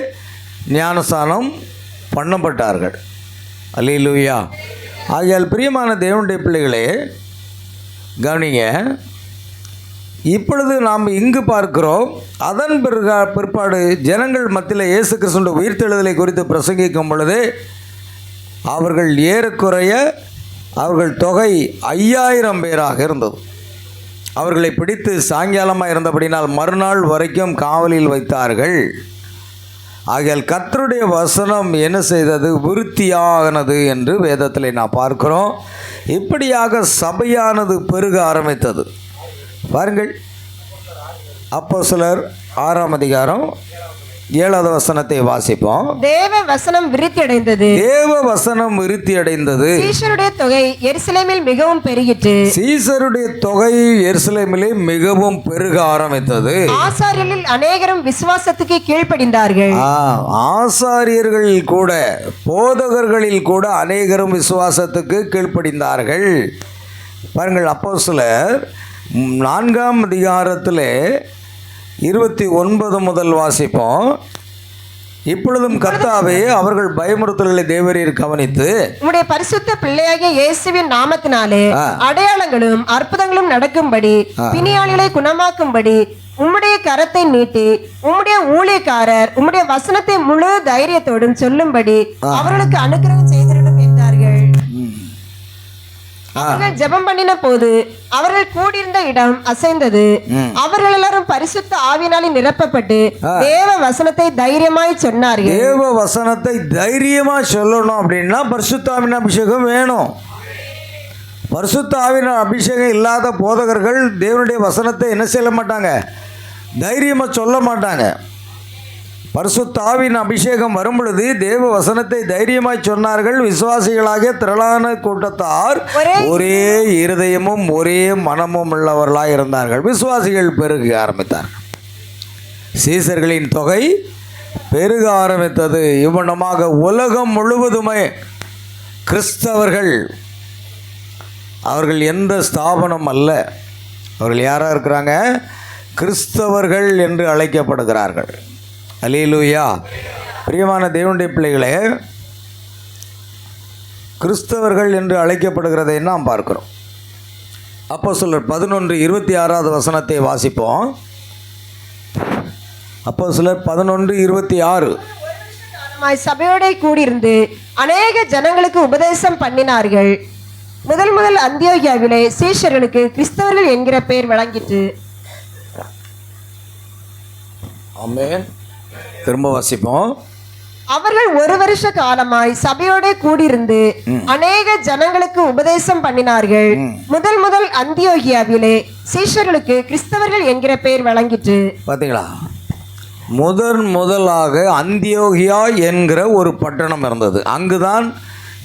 [SPEAKER 1] ஞானஸ்நானம் பண்ணப்பட்டார்கள். அல்லேலூயா. ஆகையால் பிரியமான தேவனுடைய பிள்ளைகளே, கவனிங்க. இப்பொழுது நாம் இங்கு பார்க்கிறோம், அதன் பிற்பாடு ஜனங்கள் மத்தியில் இயேசு கிறிஸ்துவின் உயிர்த்தெழுதலை குறித்து பிரசங்கிக்கும் பொழுது அவர்கள் ஏறக்குறைய அவர்கள் தொகை 5000 பேராக இருந்தது. அவர்களை பிடித்து சாயங்காலமாக இருந்தபடினால் மறுநாள் வரைக்கும் காவலில் வைத்தார்கள். ஆகையால் கர்த்தருடைய வசனம் என்ன செய்தது? விருத்தியானது என்று வேதத்தில் நான் பார்க்கிறோம். இப்படியாக சபையானது பெருக ஆரம்பித்தது. பாருங்கள், அப்போஸ்தலர் 6ஆம் அதிகாரம் 7வது வசனத்தை வாசிப்போம்.
[SPEAKER 3] தேவ வசனம் விருத்தி அடைந்தது.
[SPEAKER 1] தேவ வசனம் விருத்தி அடைந்தது.
[SPEAKER 3] சீஷருடைய தொகை எருசலேமில் மிகவும் பெருகிற்று.
[SPEAKER 1] சீசருடைய தொகை எருசலேமிலே மிகவும் பெருக ஆரம்பித்தது.
[SPEAKER 3] ஆசாரியர்களில் அநேகரும் விசுவாசத்துக்கு கீழ்ப்படிந்தார்கள்.
[SPEAKER 1] ஆசாரியர்களில் கூட, போதகர்களில் கூட அநேகரும் விசுவாசத்துக்கு கீழ்ப்படிந்தார்கள். பாருங்கள், அப்போஸ்தலர் 4ஆம் அதிகாரத்தில் 29 முதல் வாசிப்போம். இப்பொழுதும் கர்த்தாவே அவர்கள் பயமுறுத்தல்களை தேவரீர் கவனித்து
[SPEAKER 3] உம்முடைய பரிசுத்த பிள்ளையாகிய இயேசுவின் நாமத்தினாலே அடையாளங்களும் அற்புதங்களும் நடக்கும்படி பிணியாளிகளை குணமாக்கும்படி உம்முடைய கரத்தை நீட்டி உம்முடைய ஊழியக்காரர் உம்முடைய வசனத்தை முழு தைரியத்தோடும் சொல்லும்படி அவர்களுக்கு அனுக்கிரகம் செய்திருக்கும் என்றார்கள். அவர்கள் ஜெபம் பண்ணின போது அவர்கள் கூடியிருந்த இடம் அசைந்தது. அவர்கள் எல்லாரும் பரிசுத்த ஆவியினாலே நிரப்பப்பட்டு தேவ வசனத்தை தைரியமாய் சொன்னார்கள்.
[SPEAKER 1] தேவ வசனத்தை தைரியமா சொல்லணும் அப்படின்னா பரிசுத்த ஆவியின் அபிஷேகம் வேணும். பரிசுத்த ஆவியின் அபிஷேகம் இல்லாத போதகர்கள் தேவனுடைய வசனத்தை என்ன செய்ய மாட்டாங்க, தைரியமாக சொல்ல மாட்டாங்க. பரிசுத்த ஆவியின் அபிஷேகம் வரும் பொழுது தேவ வசனத்தை தைரியமாய் சொன்னார்கள். விசுவாசிகளாகிய திரளான கூட்டத்தார் ஒரே இருதயமும் ஒரே மனமும் உள்ளவர்களாக இருந்தார்கள். விசுவாசிகள் பெருக ஆரம்பித்தார்கள். சீசர்களின் தொகை பெருக ஆரம்பித்தது. இவ்வனமாக உலகம் முழுவதுமே கிறிஸ்தவர்கள், அவர்கள் எந்த ஸ்தாபனம் அல்ல, அவர்கள் யாராக இருக்கிறாங்க, கிறிஸ்தவர்கள் என்று அழைக்கப்படுகிறார்கள். அல்லேலூயா. பிரியமான தேவனுடைய பிள்ளைகளே, கிறிஸ்தவர்கள் என்று அழைக்கப்படுகிறதை நாம் பார்க்கிறோம். அப்போஸ்தலர் 11:26 வசனத்தை வாசிப்போம். அப்போஸ்தலர் 11:26.
[SPEAKER 3] சபையோட கூடியிருந்து அநேக ஜனங்களுக்கு உபதேசம் பண்ணினார்கள். முதல் அந்தியோகியாவிலே சீஷர்களுக்கு கிறிஸ்தவர்கள் என்கிற பெயர் வழங்கிற்று.
[SPEAKER 1] ஆமென். திரும்ப வாசிப்போம்.
[SPEAKER 3] அவர்கள் ஒரு வருஷ காலமாய் சபையோட கூடியிருந்து அநேக ஜனங்களுக்கு உபதேசம் பண்ணினார்கள். முதல் அந்தியோகியாவிலே சீஷர்களுக்கு கிறிஸ்தவர்கள் என்கிற பெயர் வழங்கிற்று.
[SPEAKER 1] பார்த்தீங்களா, முதலாக அந்தியோகியா என்கிற ஒரு பட்டணம் இருந்தது. அங்குதான்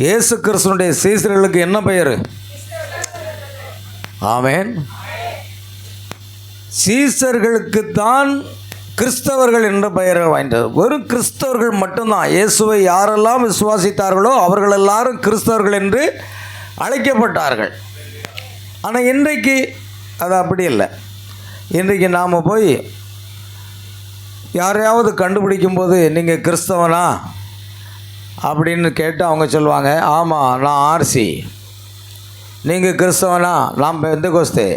[SPEAKER 1] இயேசு கிறிஸ்துனுடைய சீஷர்களுக்கு என்ன பெயர்? ஆமென். சீஷர்களுக்குத்தான் கிறிஸ்தவர்கள் என்ற பெயரை வாங்கிட்டது. வெறும் கிறிஸ்தவர்கள் மட்டும்தான். இயேசுவை யாரெல்லாம் விசுவாசித்தார்களோ அவர்கள் எல்லாரும் கிறிஸ்தவர்கள் என்று அழைக்கப்பட்டார்கள். ஆனால் இன்றைக்கு அது அப்படி இல்லை. இன்றைக்கு நாம் போய் யாரையாவது கண்டுபிடிக்கும்போது நீங்கள் கிறிஸ்தவனா அப்படின்னு கேட்டு அவங்க சொல்லுவாங்க, ஆமாம் நான் ஆர்சி. நீங்கள் கிறிஸ்தவனா? நான் பெந்தகோஸ்தே.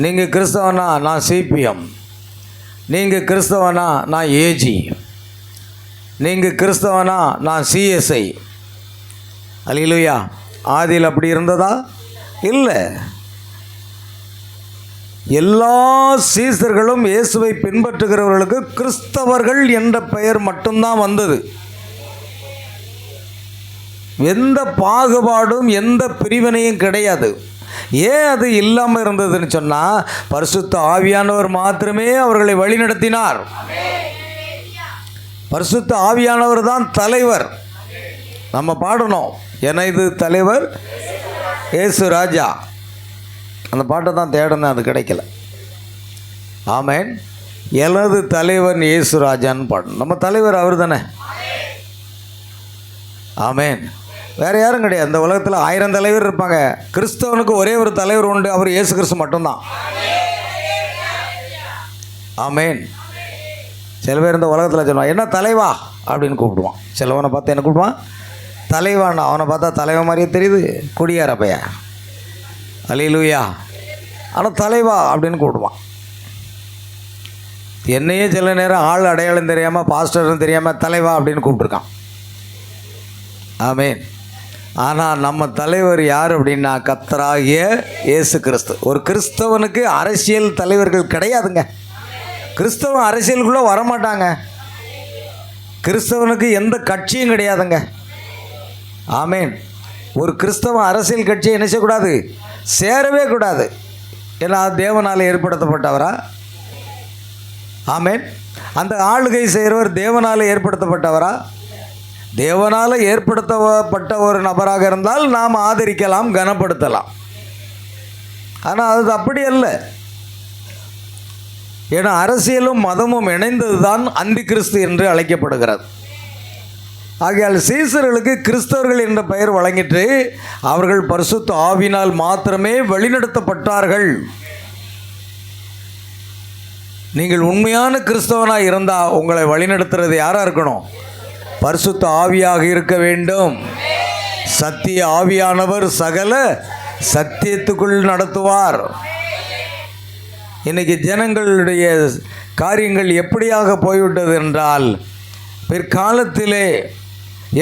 [SPEAKER 1] நீங்கள் கிறிஸ்தவனா? நான் சிபிஎம். நீங்கள் கிறிஸ்தவனா? நான் ஏஜி. நீங்கள் கிறிஸ்தவனா? நான் சிஎஸ்ஐ. அல்லேலூயா. ஆதியில் அப்படி இருந்ததா? இல்லை. எல்லா சீசர்களும் இயேசுவை பின்பற்றுகிறவர்களுக்கு கிறிஸ்தவர்கள் என்ற பெயர் மட்டும்தான் வந்தது. எந்த பாகுபாடும் எந்த பிரிவினையும் கிடையாது. ஏன் அது இல்லாமல் இருந்ததுன்னு சொன்னால், பரிசுத்த ஆவியானவர் மாத்திரமே அவர்களை வழிநடத்தினார். பரிசுத்த ஆவியானவர் தான் தலைவர். நம்ம பாடணும், எனது தலைவர் இயேசு ராஜா. அந்த பாட்டை தான் தேடணும், அது கிடைக்கல. ஆமென். எனது தலைவன் இயேசு ராஜான்னு பாடணும். நம்ம தலைவர் அவர் தானே. ஆமென். வேறு யாரும் கிடையாது. இந்த உலகத்தில் 1000 தலைவர் இருப்பாங்க. கிறிஸ்தவனுக்கு ஒரே ஒரு தலைவர் உண்டு, அவர் இயேசு கிறிஸ்து மட்டும்தான். ஆமென். சில பேர் இந்த உலகத்தில் சொல்லுவான், என்ன தலைவா அப்படின்னு கூப்பிடுவான். சிலவனை பார்த்தா என்ன கூப்பிடுவான்? தலைவான். அவனை பார்த்தா தலைவன் மாதிரியே தெரியுது, குடியார பைய. அல்லேலூயா. ஆனால் தலைவா அப்படின்னு கூப்பிடுவான். என்னையே சில நேரம் ஆள் அடையாளம் தெரியாமல், பாஸ்டர்னு தெரியாமல் தலைவா அப்படின்னு கூப்பிட்ருக்கான். ஆமென். ஆனால் நம்ம தலைவர் யார் அப்படின்னா, கர்த்தராகிய இயேசு கிறிஸ்து. ஒரு கிறிஸ்தவனுக்கு அரசியல் தலைவர்கள் கிடையாதுங்க. கிறிஸ்தவன் அரசியலுக்குள்ளே வரமாட்டாங்க. கிறிஸ்தவனுக்கு எந்த கட்சியும் கிடையாதுங்க. ஆமென். ஒரு கிறிஸ்தவன் அரசியல் கட்சியை என்ன செய்யக்கூடாது? சேரவே கூடாது. ஏன்னா தேவனால் ஏற்படுத்தப்பட்டவரா? ஆமென். அந்த ஆளுகை செய்கிறவர் தேவனால் ஏற்படுத்தப்பட்டவரா? தேவனால் ஏற்படுத்தப்பட்ட ஒரு நபராக இருந்தால் நாம் ஆதரிக்கலாம், கனப்படுத்தலாம். ஆனால் அது அப்படி அல்ல. ஏன்னா அரசியலும் மதமும் இணைந்தது தான் அந்தி கிறிஸ்து என்று அழைக்கப்படுகிறது. ஆகையால் சீசர்களுக்கு கிறிஸ்தவர்கள் என்ற பெயர் வழங்கிட்டு அவர்கள் பரிசுத்த ஆவியினால் மாத்திரமே வழிநடத்தப்பட்டார்கள். நீங்கள் உண்மையான கிறிஸ்தவனாக இருந்தால் உங்களை வழிநடத்துறது யாராக இருக்கணும்? பரிசுத்த ஆவியாக இருக்க வேண்டும். சத்திய ஆவியானவர் சகல சத்தியத்துக்குள் நடத்துவார். இன்னைக்கு ஜனங்களுடைய காரியங்கள் எப்படியாக போய்விட்டது என்றால், பிற்காலத்திலே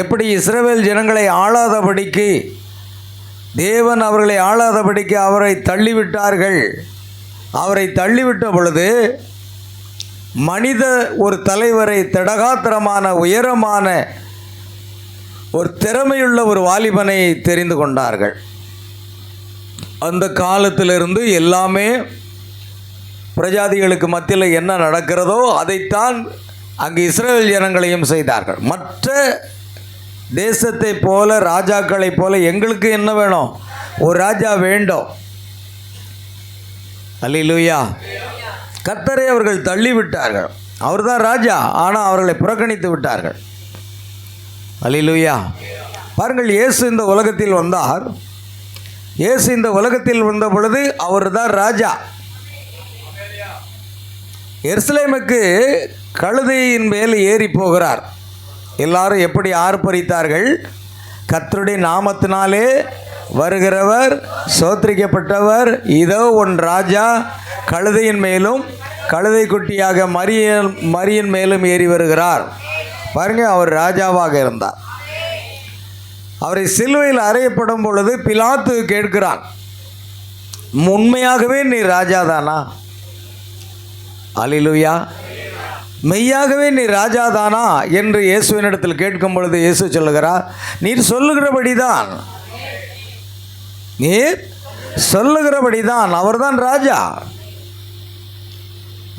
[SPEAKER 1] எப்படி இஸ்ரவேல் ஜனங்களை ஆளாதபடிக்கு, தேவன் அவர்களை ஆளாதபடிக்கு அவரை தள்ளிவிட்டார்கள். அவரை தள்ளிவிட்ட பொழுது மனித ஒரு தலைவரை, திடகாத்திரமான உயரமான ஒரு திறமையுள்ள ஒரு வாலிபனை தெரிந்து கொண்டார்கள். அந்த காலத்திலிருந்து எல்லாமே பிரஜாதிகளுக்கு மத்தியில் என்ன நடக்கிறதோ அதைத்தான் அங்கு இஸ்ரவேல் ஜனங்களையும் செய்தார்கள். மற்ற தேசத்தை போல, ராஜாக்களை போல எங்களுக்கு என்ன வேணும்? ஒரு ராஜா வேண்டும். அல்லேலூயா. கர்த்தரை அவர்கள் தள்ளிவிட்டார்கள். அவர் தான் ராஜா, ஆனால் அவர்களை புறக்கணித்து விட்டார்கள். அல்லேலூயா. பாருங்கள், இயேசு இந்த உலகத்தில் வந்தார். இயேசு இந்த உலகத்தில் வந்த பொழுது அவர் தான் ராஜா. எருசலேமுக்கு கழுதையின் மேல் ஏறி போகிறார். எல்லாரும் எப்படி ஆர்ப்பரித்தார்கள்? கர்த்தருடைய நாமத்தினாலே வருகிறவர் சோத்திரிக்கப்பட்டவர், இதோ உன் ராஜா கழுதையின் மேலும் கழுதை குட்டியாக மரியின் மேலும் ஏறி வருகிறார். பாருங்க, அவர் ராஜாவாக இருந்தார். அவரை சிலுவையில் அறையப்படும் பொழுது பிலாத்து கேட்கிறான், உண்மையாகவே நீ ராஜாதானா? அல்லேலூயா. மெய்யாகவே நீ ராஜாதானா என்று இயேசுவினிடத்தில் கேட்கும் பொழுது இயேசு சொல்லுகிறார், நீர் சொல்லுகிறபடிதான், நீர் சொல்லுகிறபடிதான், அவர்தான் ராஜா.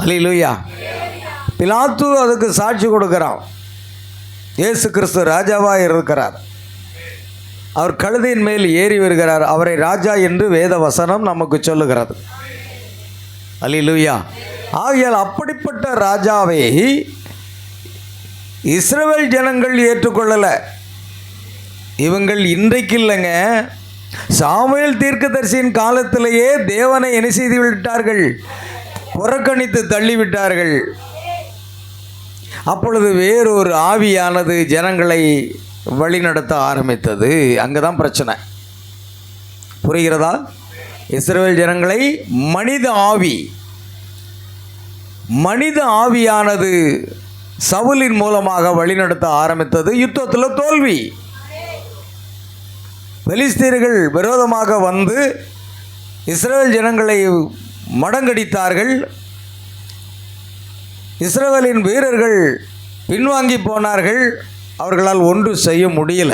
[SPEAKER 1] அல்லேலூயா. பிலாத்து அதுக்கு சாட்சி கொடுக்கிறான். இயேசு கிறிஸ்து ராஜாவாக இருக்கிறார். அவர் கழுதையின் மேல் ஏறி வருகிறார். அவரை ராஜா என்று வேத வசனம் நமக்கு சொல்லுகிறது. அல்லேலூயா. ஆகையால் அப்படிப்பட்ட ராஜாவை இஸ்ரவேல் ஜனங்கள் ஏற்றுக்கொள்ளலை. இவங்கள் இன்றைக்கு இல்லைங்க, சாமுவேல் தீர்க்கதரிசியின் காலத்திலேயே தேவனை என்ன செய்து விட்டார்கள்? புறக்கணித்து தள்ளிவிட்டார்கள். அப்பொழுது வேறொரு ஆவியானது ஜனங்களை வழிநடத்த ஆரம்பித்தது. அங்கே தான் பிரச்சனை. புரிகிறதா? இஸ்ரவேல் ஜனங்களை மனித ஆவியானது சவுலின் மூலமாக வழிநடத்த ஆரம்பித்தது. யுத்தத்தில் தோல்வி. பெலிஸ்தீர்கள் விரோதமாக வந்து இஸ்ரவேல் ஜனங்களை மடங்கடித்தார்கள். இஸ்ரவேலின் வீரர்கள் பின்வாங்கி போனார்கள். அவர்களால் ஒன்று செய்ய முடியல.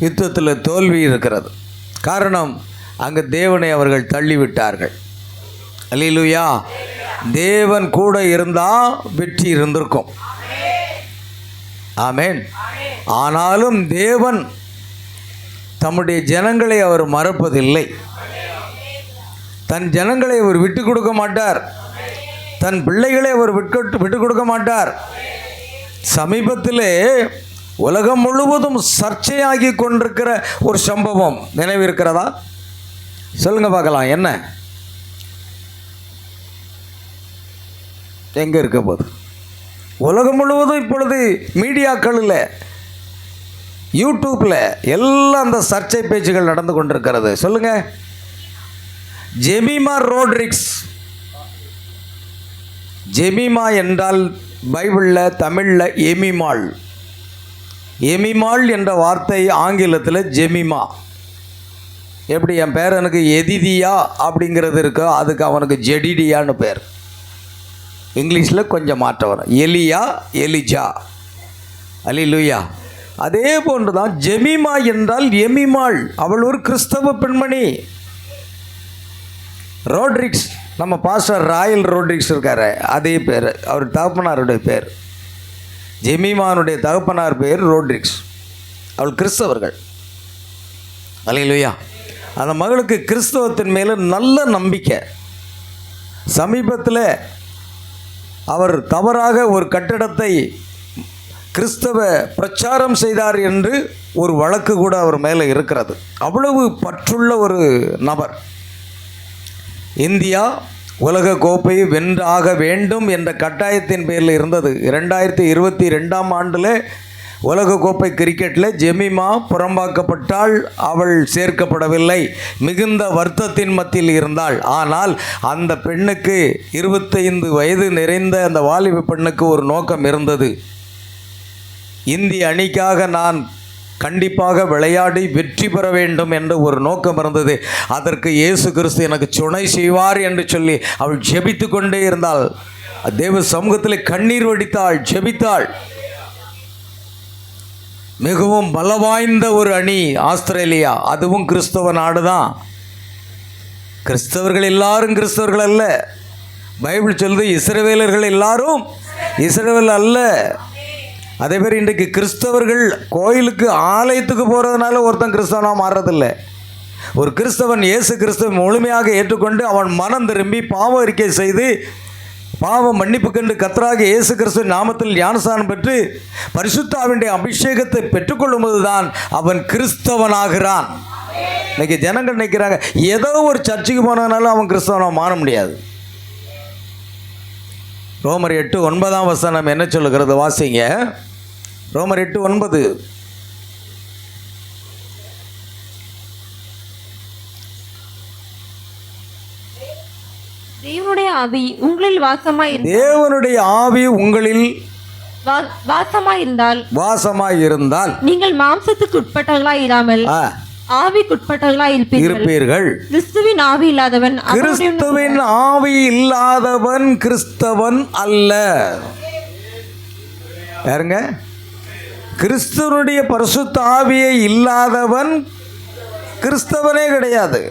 [SPEAKER 1] யுத்தத்தில் தோல்வி இருக்கிறது. காரணம், அங்கு தேவனை அவர்கள் தள்ளிவிட்டார்கள். அல்லேலூயா. தேவன் கூட இருந்தால் வெற்றி இருந்திருக்கும். ஆமென். ஆனாலும் தேவன் தம்முடைய ஜனங்களை அவர் மறப்பதில்லை. தன் ஜனங்களை அவர் விட்டு கொடுக்க மாட்டார். தன் பிள்ளைகளை அவர் விட்டு கொடுக்க மாட்டார். சமீபத்திலே உலகம் முழுவதும் சர்ச்சையாகி கொண்டிருக்கிற ஒரு சம்பவம் நினைவிருக்கிறதா? சொல்லுங்க பார்க்கலாம். என்ன? எங்கே இருக்க போது? உலகம் முழுவதும் இப்பொழுது மீடியாக்களில், யூடியூப்பில் எல்லாம் அந்த சர்ச்சை பேச்சுகள் நடந்து கொண்டிருக்கிறது. சொல்லுங்க. ஜெமிமா ரோட்ரிக்ஸ். ஜெமிமா என்றால் பைபிளில், தமிழில் எமிமாள். எமிமாள் என்ற வார்த்தை ஆங்கிலத்தில் ஜெமிமா. எப்படி என் பேரனுக்கு எதிதியா அப்படிங்கிறது இருக்கோ, அதுக்கு அவனுக்கு ஜெடிடியான்னு பேர். இங்கிலீஷில் கொஞ்சம் மாற்றம் வரும். எலியா, எலிஜா. அல்லேலூயா. அதே போன்று தான் ஜெமிமா என்றால் எமிமாள். அவள் ஒரு கிறிஸ்தவ பெண்மணி. ரோட்ரிக்ஸ், நம்ம பாஸ்டர் ராயல் ரோட்ரிக்ஸ் இருக்கார், அதே பேர். அவர் தகப்பனாருடைய பேர். ஜெமிமானுடைய தகப்பனார் பேர் ரோட்ரிக்ஸ். அவள் கிறிஸ்தவர்கள். அல்லேலூயா. அந்த மகளுக்கு கிறிஸ்தவத்தின் மேலே நல்ல நம்பிக்கை. சமீபத்தில் அவர் தவறாக ஒரு கட்டடத்தை கிறிஸ்தவ பிரச்சாரம் செய்தார் என்று ஒரு வழக்கு கூட அவர் மேலே இருக்கிறது. அவ்வளவு பற்றுள்ள ஒரு நபர். இந்தியா, உலக கோப்பையை வென்றாக வேண்டும் என்ற கட்டாயத்தின் பேரில் இருந்தது. 2022ஆம் ஆண்டில் உலக கோப்பை கிரிக்கெட்டில் ஜெமிமா புறம்பாக்கப்பட்டால், அவள் சேர்க்கப்படவில்லை. மிகுந்த வருத்தத்தின் மத்தியில் இருந்தாள். ஆனால் அந்த பெண்ணுக்கு 25 வயது நிறைந்த அந்த வாலிப பெண்ணுக்கு ஒரு நோக்கம் இருந்தது. இந்திய அணிக்காக நான் கண்டிப்பாக விளையாடி வெற்றி பெற வேண்டும் என்ற ஒரு நோக்கம் இருந்தது. அதற்கு இயேசு கிறிஸ்து எனக்கு துணை செய்வார் என்று சொல்லி அவள் ஜெபித்து கொண்டே இருந்தாள். தேவ சமூகத்தில் கண்ணீர் வடித்தாள், ஜெபித்தாள். மிகவும் பலவாய்ந்த ஒரு அணி ஆஸ்திரேலியா, அதுவும் கிறிஸ்தவ நாடு தான். கிறிஸ்தவர்கள் எல்லாரும் கிறிஸ்தவர்கள் அல்ல. பைபிள் சொல்லுது இஸ்ரவேலர்கள் எல்லாரும் இஸ்ரவேல் அல்ல. அதே மாதிரி இன்றைக்கு கிறிஸ்தவர்கள் கோயிலுக்கு ஆலயத்துக்கு போகிறதுனால ஒருத்தன் கிறிஸ்தவனாக மாறுறதில்லை. ஒரு கிறிஸ்தவன் இயேசு கிறிஸ்துவை முழுமையாக ஏற்றுக்கொண்டு அவன் மனம் திரும்பி பாவ அறிக்கை செய்து பாவம் மன்னிப்பு கண்டு கர்த்தராகிய இயேசு கிறிஸ்து நாமத்தில் ஞானஸ்நானம் பெற்று பரிசுத்த ஆவியுடைய அபிஷேகத்தை பெற்றுக்கொள்ளும்போது தான் அவன் கிறிஸ்தவனாகிறான். இன்னைக்கு ஜனங்கள் நினைக்கிறாங்க ஏதோ ஒரு சர்ச்சுக்கு போனதுனால அவன் கிறிஸ்தவனாக மாற முடியாது. ரோமர் 8:9 என்ன சொல்லுகிறது? வாசிங்க. ரோமர் 8:9.
[SPEAKER 2] தேவனுடைய ஆவி உங்களில்
[SPEAKER 1] தேவனுடைய ஆவி உங்களில்
[SPEAKER 2] வாசமாயிருந்தால் நீங்கள் மாம்சத்துக்கு உட்பட்டவர்களாய் இராமல் ஆவிக்குட்பட்டவர்களாய் இருப்பீர்கள். கிறிஸ்துவின் ஆவி இல்லாதவன்
[SPEAKER 1] கிறிஸ்தவன் அல்ல. யாருங்க? கிறிஸ்துவனுடைய பரிசுத்த ஆவியை இல்லாதவன் கிறிஸ்தவனே கிடையாது.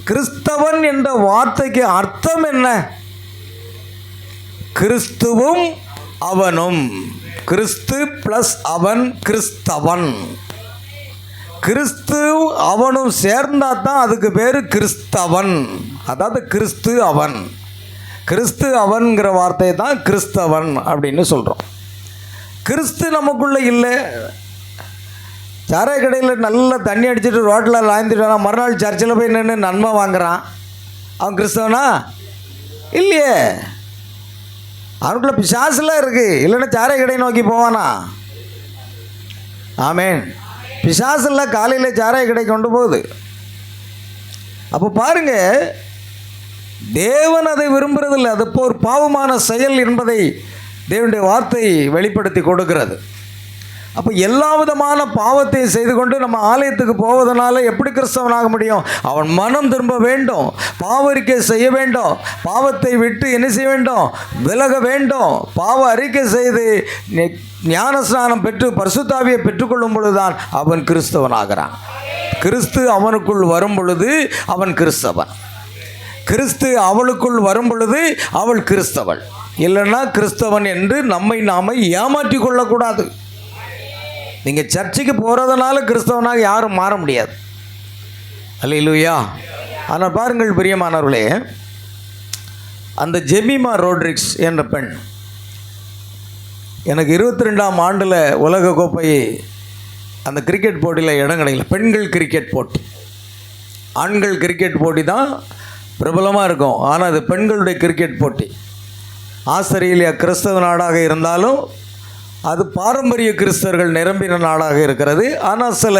[SPEAKER 1] கிறிஸ்தவன் என்ற வார்த்தைக்கு அர்த்தம் என்ன? கிறிஸ்துவும் அவனும். கிறிஸ்து பிளஸ் அவன் கிறிஸ்தவன். கிறிஸ்து அவனும் சேர்ந்தா தான் அதுக்கு பேர் கிறிஸ்தவன். அதாவது கிறிஸ்து அவன். கிறிஸ்து அவன்கிற வார்த்தை தான் கிறிஸ்தவன் அப்படின்னு சொல்கிறோம். கிறிஸ்து நமக்குள்ளே இல்லை. சாராய கடையில் நல்லா தண்ணி அடிச்சுட்டு ரோட்டில் லாய்ந்துட்டு மறுநாள் சர்ச்சில் போய் நின்று நன்மை வாங்குறான். அவன் கிறிஸ்தவனா? இல்லையே. அவனுக்குள்ள பிசாசுலாம் இருக்குது. இல்லைன்னா சாராய கடையை நோக்கி போவானா? ஆமேன். பிசாசுலாம் காலையில் சாராய கடை கொண்டு போகுது. அப்போ பாருங்கள், தேவன் அதை விரும்புகிறதில்லை. அது இப்போ ஒரு பாவமான செயல் என்பதை தேவனுடைய வார்த்தை வெளிப்படுத்தி கொடுக்கிறது. அப்போ எல்லா விதமான பாவத்தை செய்து கொண்டு நம்ம ஆலயத்துக்கு போவதனால எப்படி கிறிஸ்தவனாக முடியும்? அவன் மனம் திரும்ப வேண்டும், பாவ அறிக்கை செய்ய வேண்டும், பாவத்தை விட்டு என்ன செய்ய வேண்டும்? விலக வேண்டும். பாவ அறிக்கை செய்து ஞானஸ்நானம் பெற்று பரிசுத்த ஆவியை பெற்றுக்கொள்ளும் பொழுதுதான் அவன் கிறிஸ்தவனாகிறான். கிறிஸ்து அவனுக்குள் வரும் பொழுது அவன் கிறிஸ்தவன். கிறிஸ்து அவளுக்குள் வரும் பொழுது அவள் கிறிஸ்தவள். இல்லைன்னா கிறிஸ்தவன் என்று நம்மை நாம் ஏமாற்றி கொள்ளக்கூடாது. நீங்கள் சர்ச்சுக்கு போகிறதுனால கிறிஸ்தவனாக யாரும் மாற முடியாது. அல்லேலூயா. ஆனால் பாருங்கள் பிரியமானவர்களே, அந்த ஜெமிமா ரோட்ரிக்ஸ் என்ற பெண் எனக்கு 22ஆம் ஆண்டில் உலக கோப்பை அந்த கிரிக்கெட் போட்டியில் இடம் கிடைக்கல. பெண்கள் கிரிக்கெட் போட்டி, ஆண்கள் கிரிக்கெட் போட்டி தான் பிரபலமாக இருக்கும். ஆனால் அது பெண்களுடைய கிரிக்கெட் போட்டி. ஆஸ்திரேலியா கிறிஸ்தவ நாடாக இருந்தாலும் அது பாரம்பரிய கிறிஸ்தவர்கள் நிரம்பின நாடாக இருக்கிறது. ஆனால் சில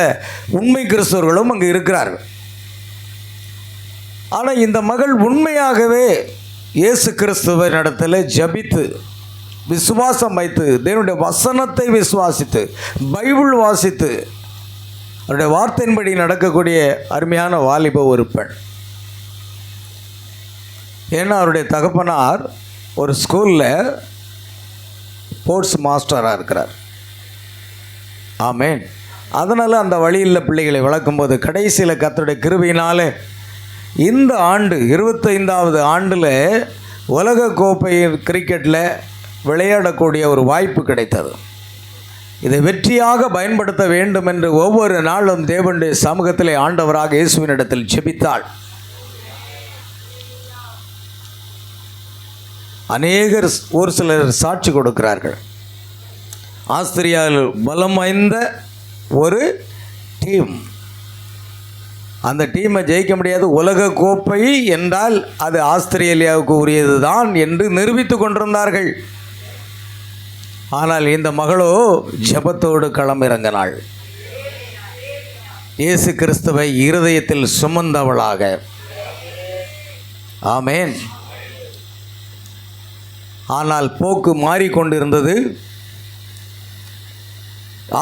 [SPEAKER 1] உண்மை கிறிஸ்தவர்களும் அங்கே இருக்கிறார்கள். ஆனால் இந்த மகள் உண்மையாகவே இயேசு கிறிஸ்துவின் இடத்துல ஜபித்து விசுவாசம் வைத்து தேவனுடைய வசனத்தை விசுவாசித்து பைபிள் வாசித்து அவருடைய வார்த்தையின்படி நடக்கக்கூடிய அருமையான வாலிப ஒரு பெண். ஏன்னா அவருடைய தகப்பனார் ஒரு ஸ்கூலில் ஸ்போர்ட்ஸ் மாஸ்டராக இருக்கிறார். ஆமேன். அதனால் அந்த வழியில் பிள்ளைகளை வளர்க்கும்போது கடைசியில் கர்த்தருடைய கிருபையினால் இந்த ஆண்டு 25வது ஆண்டில் உலக கோப்பை கிரிக்கெட்டில் விளையாடக்கூடிய ஒரு வாய்ப்பு கிடைத்தது. இதை வெற்றியாக பயன்படுத்த வேண்டும் என்று ஒவ்வொரு நாளும் தேவனுடைய சமூகத்திலே ஆண்டவராக இயேசுவினிடத்தில் ஜெபித்தாள். அநேகர் ஒரு சிலர் சாட்சி கொடுக்கிறார்கள். ஆஸ்திரேலியாவில் பலம் வாய்ந்த ஒரு டீம், அந்த டீமை ஜெயிக்க முடியாது. உலக கோப்பை என்றால் அது ஆஸ்திரேலியாவுக்கு உரியது தான் என்று நிரூபித்து கொண்டிருந்தார்கள். ஆனால் இந்த மகளோ ஜெபத்தோடு களமிறங்கினாள். இயேசு கிறிஸ்துவை இருதயத்தில் சுமந்தவளாக. ஆமேன். ஆனால் போக்கு மாறிக்கொண்டிருந்தது.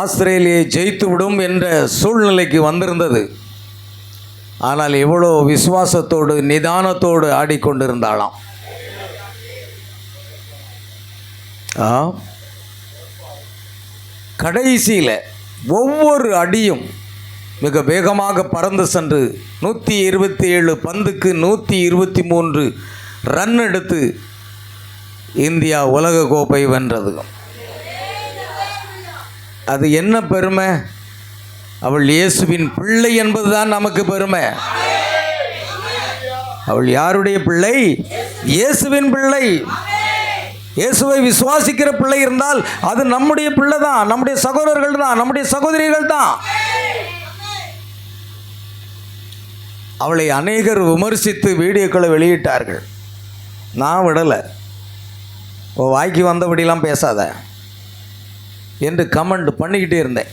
[SPEAKER 1] ஆஸ்திரேலியை ஜெயித்துவிடும் என்ற சூழ்நிலைக்கு வந்திருந்தது. ஆனால் எவ்வளோ விசுவாசத்தோடு நிதானத்தோடு ஆடிக்கொண்டிருந்தாளாம். கடைசியில் ஒவ்வொரு அடியும் மிக வேகமாக பறந்து சென்று 127 பந்துக்கு 123 ரன் எடுத்து இந்தியா உலக கோப்பை வென்றது. அது என்ன பெருமை? அவள் இயேசுவின் பிள்ளை என்பதுதான் நமக்கு பெருமை. அவள் யாருடைய பிள்ளை? இயேசுவின் பிள்ளை. இயேசுவை விசுவாசிக்கிற பிள்ளை இருந்தால் அது நம்முடைய பிள்ளை தான், நம்முடைய சகோதரர்கள் தான், நம்முடைய சகோதரிகள் தான். அவளை அநேகர் விமர்சித்து வீடியோக்களை வெளியிட்டார்கள். நான் விடலை. வாய்க்கு வந்தபடிலாம் பேசாத என்று கமெண்ட் பண்ணிக்கிட்டே இருந்தேன்.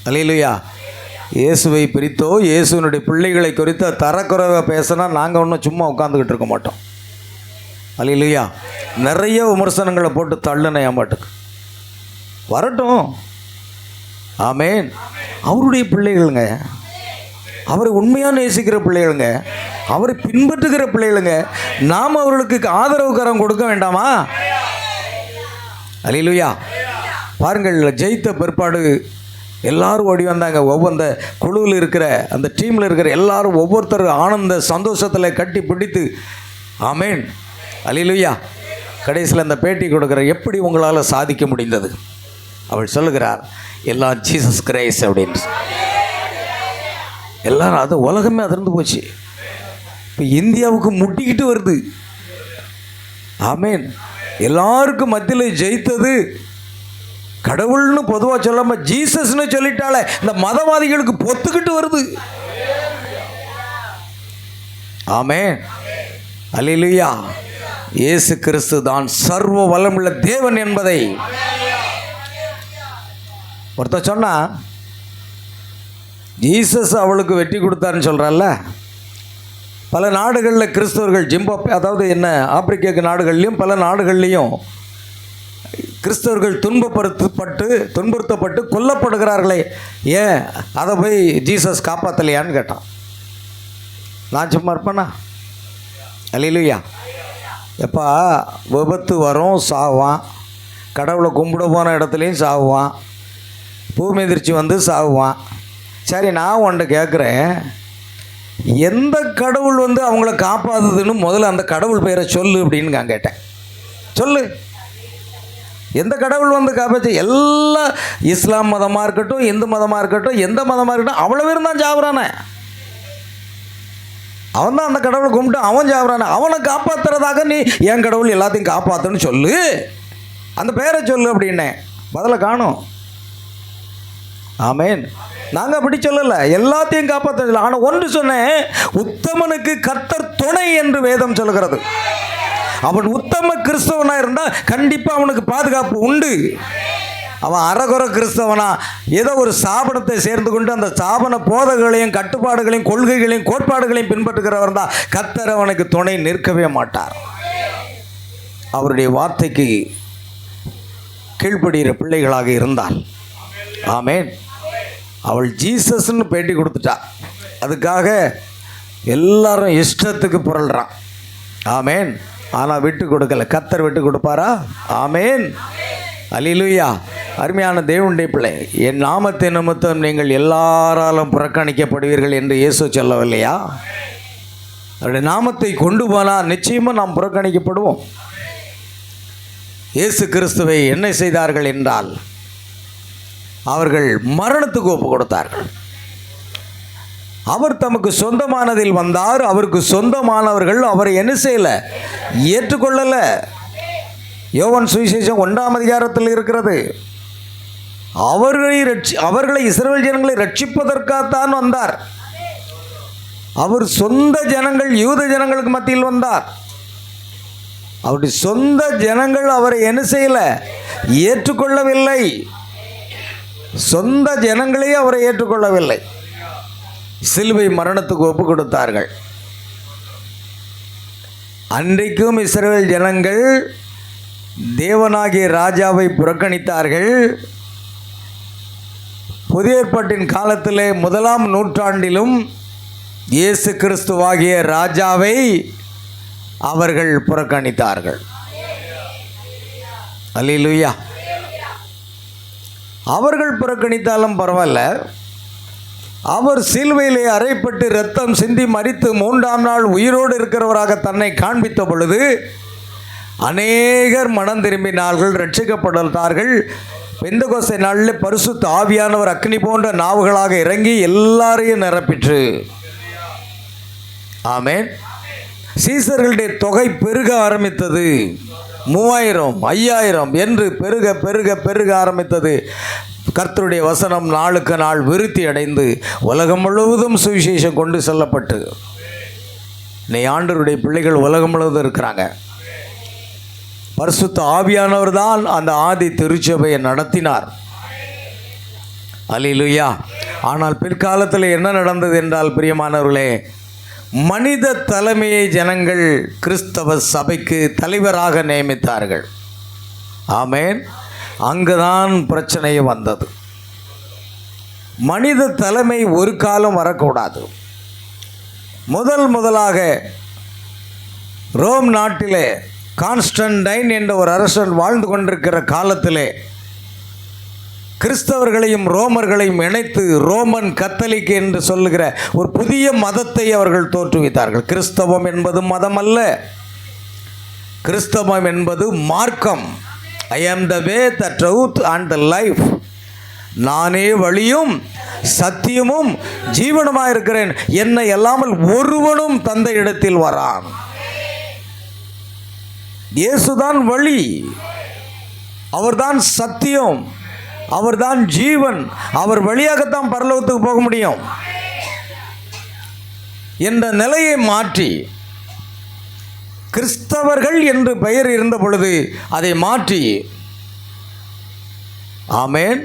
[SPEAKER 1] அல்லேலூயா. இயேசுவை பிரித்தோ இயேசுனுடைய பிள்ளைகளை குறித்தோ தரக்குறைவாக பேசினா நாங்கள் ஒன்றும் சும்மா உட்காந்துக்கிட்டு இருக்க மாட்டோம். அல்லேலூயா. நிறைய விமர்சனங்களை போட்டு தள்ளுனேன் ஏமாட்டுக்கு. வரட்டும். ஆமேன். அவருடைய பிள்ளைகளுங்க, அவரை உண்மையாக நேசிக்கிற பிள்ளைகளுங்க, அவரை பின்பற்றுகிற பிள்ளைகளுங்க. நாம் அவர்களுக்கு ஆதரவு கரம் கொடுக்க வேண்டாமா? அல்லேலூயா. பாருங்கள், ஜெயித்த பிற்பாடு எல்லாரும் ஓடி வந்தாங்க. ஒவ்வொரு குழுவில் இருக்கிற அந்த டீமில் இருக்கிற எல்லாரும் ஒவ்வொருத்தர் ஆனந்த சந்தோஷத்தில் கட்டி பிடித்து ஆமேன். அல்லேலூயா. கடைசியில் அந்த பேட்டி கொடுக்குற, எப்படி உங்களால் சாதிக்க முடிந்தது? அவள் சொல்லுகிறார், எல்லாம் ஜீசஸ் கிரைஸ்ட் அப்படின்னு. எல்லாரும் அது உலகமே அதிர்ந்து போச்சு. இப்போ இந்தியாவுக்கு முட்டிக்கிட்டு வருது. ஆமேன். எல்லாருக்கும் மத்தியில் ஜெயித்தது கடவுள்னு பொதுவாக சொல்லாமல் ஜீசஸ்னு சொல்லிட்டாலே இந்த மதவாதிகளுக்கு பொத்துக்கிட்டு வருது. ஆமேன். அல்லேலூயா. இயேசு கிறிஸ்து தான் சர்வ வல்லமுள்ள தேவன் என்பதை ஒருத்தர் சொன்னா, ஜீசஸ் அவளுக்கு வெற்றி கொடுத்தாருன்னு சொல்கிறாள்ல. பல நாடுகளில் கிறிஸ்தவர்கள், ஜிம்பாப்வே அதாவது என்ன ஆப்பிரிக்க நாடுகள்லையும் பல நாடுகள்லேயும் கிறிஸ்தவர்கள் துன்புறுத்தப்பட்டு கொல்லப்படுகிறார்களே, ஏன் அதை போய் ஜீசஸ் காப்பாற்றலையான்னு கேட்டான். நான் சும்மா இருப்பேனா? அல்லேலூயா. எப்பா, விபத்து வரும், சாவான். கடவுளை கும்பிட போன இடத்துலையும் சாவுவான். பூமி எதிர்ச்சி வந்து சாவுவான். சரி, நான் ஒன்று கேட்குறேன், எந்த கடவுள் வந்து அவங்கள காப்பாற்றுதுன்னு முதல்ல அந்த கடவுள் பெயரை சொல்லு அப்படின்னு நான் கேட்டேன். சொல்லு, எந்த கடவுள் வந்து காப்பாற்று? எல்லா இஸ்லாம் மதமாக இருக்கட்டும், இந்து மதமாக இருக்கட்டும், எந்த மதமாக இருக்கட்டும், அவ்வளோ பேரும் தான் சாவுறானே. அவன் தான் அந்த கடவுளை கும்பிட்டு அவன் சாவுறானே. அவனை காப்பாற்றுறதாக நீ என் கடவுள் எல்லாத்தையும் காப்பாற்றுன்னு சொல்லு, அந்த பேரை சொல்லு அப்படின்னேன். பதில காணும். ஆமேன். நாங்கள் அப்படி சொல்லலை, எல்லாத்தையும் காப்பாற்ற. ஆனால் ஒன்று சொன்னேன், உத்தமனுக்கு கர்த்தர் துணை என்று வேதம் சொல்கிறது. அவன் உத்தம கிறிஸ்தவனாக இருந்தால் கண்டிப்பாக அவனுக்கு பாதுகாப்பு உண்டு. அவன் அறகுற கிறிஸ்தவனா ஏதோ ஒரு ஸ்தாபனத்தை சேர்ந்து கொண்டு அந்த ஸ்தாபன போதகங்களையும் கட்டுப்பாடுகளையும் கொள்கைகளையும் கோட்பாடுகளையும் பின்பற்றுகிறவர் தான் கர்த்தர் அவனுக்கு துணை நிற்கவே மாட்டார். அவருடைய வார்த்தைக்கு கீழ்ப்படுகிற பிள்ளைகளாக இருந்தால். ஆமேன். அவள் ஜீசஸ்ன்னு பேட்டி கொடுத்துட்டா. அதுக்காக எல்லாரும் இஷ்டத்துக்கு புரள்றான். ஆமேன். ஆனால் விட்டு கொடுக்கல. கர்த்தர் விட்டு கொடுப்பாரா? ஆமேன். அல்லேலூயா. அருமையான தேவனுடைய பிள்ளை, என் நாமத்தை நிமித்தம் நீங்கள் எல்லாராலும் புறக்கணிக்கப்படுவீர்கள் என்று இயேசு சொல்லவில்லையா? அவருடைய நாமத்தை கொண்டு போனால் நிச்சயமாக நாம் புறக்கணிக்கப்படுவோம். இயேசு கிறிஸ்துவை என்ன செய்தார்கள் என்றால், அவர்கள் மரணத்துக்கு ஒப்பு கொடுத்தார்கள். அவர் தமக்கு சொந்தமானதில் வந்தார். அவருக்கு சொந்தமானவர்கள் அவரை என்ன செய்யல? ஏற்றுக்கொள்ளல. யோவான் சுவிசேஷம் 1ஆம் அதிகாரத்தில் இருக்கிறது. அவர்களை இஸ்ரவேல் ஜனங்களை ரட்சிப்பதற்காகத்தான் வந்தார். அவர் சொந்த ஜனங்கள் யூத ஜனங்களுக்கு மத்தியில் வந்தார். அவருடைய சொந்த ஜனங்கள் அவரை என்ன செய்யலை? ஏற்றுக்கொள்ளவில்லை. சொந்த ஜனங்களே அவரை ஏற்றுக்கொள்ளவில்லை. சிலுவை மரணத்துக்கு ஒப்பு கொடுத்தார்கள். அன்றைக்கும் இஸ்ரவேல் ஜனங்கள் தேவனாகிய ராஜாவை புறக்கணித்தார்கள். புதிய ஏற்பாட்டின் காலத்திலே 1ஆம் நூற்றாண்டிலும் இயேசு கிறிஸ்துவாகிய ராஜாவை அவர்கள் புறக்கணித்தார்கள். அல்லேலூயா. அவர்கள் புறக்கணித்தாலும் பரவாயில்ல, அவர் சிலுவையிலே அறைப்பட்டு இரத்தம் சிந்தி மரித்து 3ஆம் நாள் உயிரோடு இருக்கிறவராக தன்னை காண்பித்த பொழுது அநேகர் மனம் திரும்பினார்கள், ரட்சிக்கப்பட்டார்கள். பெந்தெகோஸ்தே நாளில் பரிசுத்த ஆவியானவர் அக்கினி போன்ற நாவுகளாக இறங்கி எல்லாரையும் நிரப்பிற்று. ஆமென். சீசர்களுடைய தொகை பெருக ஆரம்பித்தது. 3000, 5000 என்று பெருக பெருக பெருக ஆரம்பித்தது. கர்த்தருடைய வசனம் நாளுக்கு நாள் விருத்தி அடைந்து உலகம் முழுவதும் சுவிசேஷம் கொண்டு செல்லப்பட்டு இன்னைக்கு ஆண்டவருடைய பிள்ளைகள் உலகம் முழுவதும் இருக்கிறாங்க. பரிசுத்த ஆவியானவர் தான் அந்த ஆதி திருச்சபையை நடத்தினார். அல்லேலூயா. ஆனால் பிற்காலத்தில் என்ன நடந்தது என்றால், பிரியமானவர்களே, மனித தலைமையை ஜனங்கள் கிறிஸ்தவ சபைக்கு தலைவராக நியமித்தார்கள். ஆமென். அங்குதான் பிரச்சனை வந்தது. மனித தலைமை ஒரு காலம் வரக்கூடாது. முதலாக ரோம் நாட்டிலே கான்ஸ்டன்டைன் என்ற ஒரு அரசன் வாழ்ந்து கொண்டிருக்கிற காலத்திலே கிறிஸ்தவர்களையும் ரோமர்களையும் இணைத்து ரோமன் கத்தலிக் என்று சொல்லுகிற ஒரு புதிய மதத்தை அவர்கள் தோற்றுவித்தார்கள். கிறிஸ்தவம் என்பது மதம் அல்ல, கிறிஸ்தவம் என்பது மார்க்கம். I am the way, the truth and the life. நானே வழியும் சத்தியமும் ஜீவனுமாக இருக்கிறேன், என்னை அல்லாமல் ஒருவனும் தந்தை இடத்தில் வரான். இயேசுதான் வழி, அவர்தான் சத்தியம், அவர்தான் ஜீவன். அவர் வழியாகத்தான் பரலோகத்துக்கு போக முடியும் என்ற நிலையை மாற்றி, கிறிஸ்தவர்கள் என்று பெயர் இருந்த பொழுது அதை மாற்றி, ஆமென்,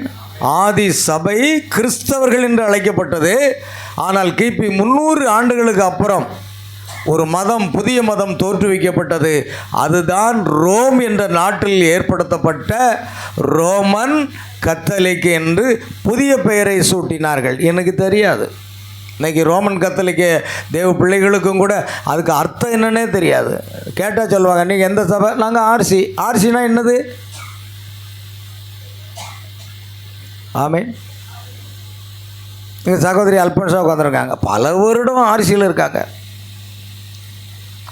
[SPEAKER 1] ஆதி சபை கிறிஸ்தவர்கள் என்று அழைக்கப்பட்டது. ஆனால் கிபி 300 ஆண்டுகளுக்கு அப்புறம் ஒரு மதம், புதிய மதம் தோற்றுவிக்கப்பட்டது. அதுதான் ரோம் என்ற நாட்டில் ஏற்படுத்தப்பட்ட ரோமன் கத்தலிக் என்று புதிய பெயரை சூட்டினார்கள். எனக்கு தெரியாது. இன்றைக்கி ரோமன் கத்தலிக்கு தேவ பிள்ளைகளுக்கும் கூட அதுக்கு அர்த்தம் என்னன்னே தெரியாது. கேட்டால் சொல்லுவாங்க, நீங்கள் எந்த சபை? நாங்கள் ஆர்சி. ஆர்சினா என்னது? ஆமென். எங்கள் சகோதரி அல்பன்சா உட்காந்துருக்காங்க, பல வருடம் ஆர்சியில் இருக்காங்க,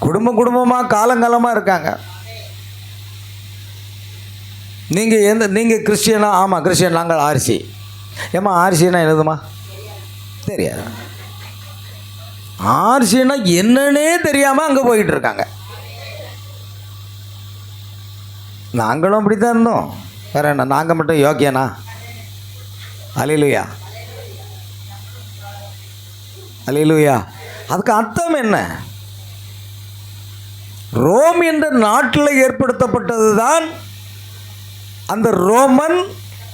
[SPEAKER 1] குடும்பமாக காலங்காலமாக இருக்காங்க. நீங்கள் கிறிஸ்டியனா? ஆமாம் கிறிஸ்டியன், நாங்கள் ஆர்சி. ஏம்மா ஆர்சினா என்னதுமா? தெரியாது. ஆர்சினா என்னன்னே தெரியாமல் அங்கே போயிட்டு இருக்காங்க. நாங்களும் அப்படி தான் இருந்தோம். வேற என்ன, நாங்கள் மட்டும் யோக்கியனா? அல்லேலூயா, அல்லேலூயா. அதுக்கு அர்த்தம் என்ன? ரோம் என்ற நாட்டில் ஏற்படுத்தப்பட்டது தான் அந்த ரோமன்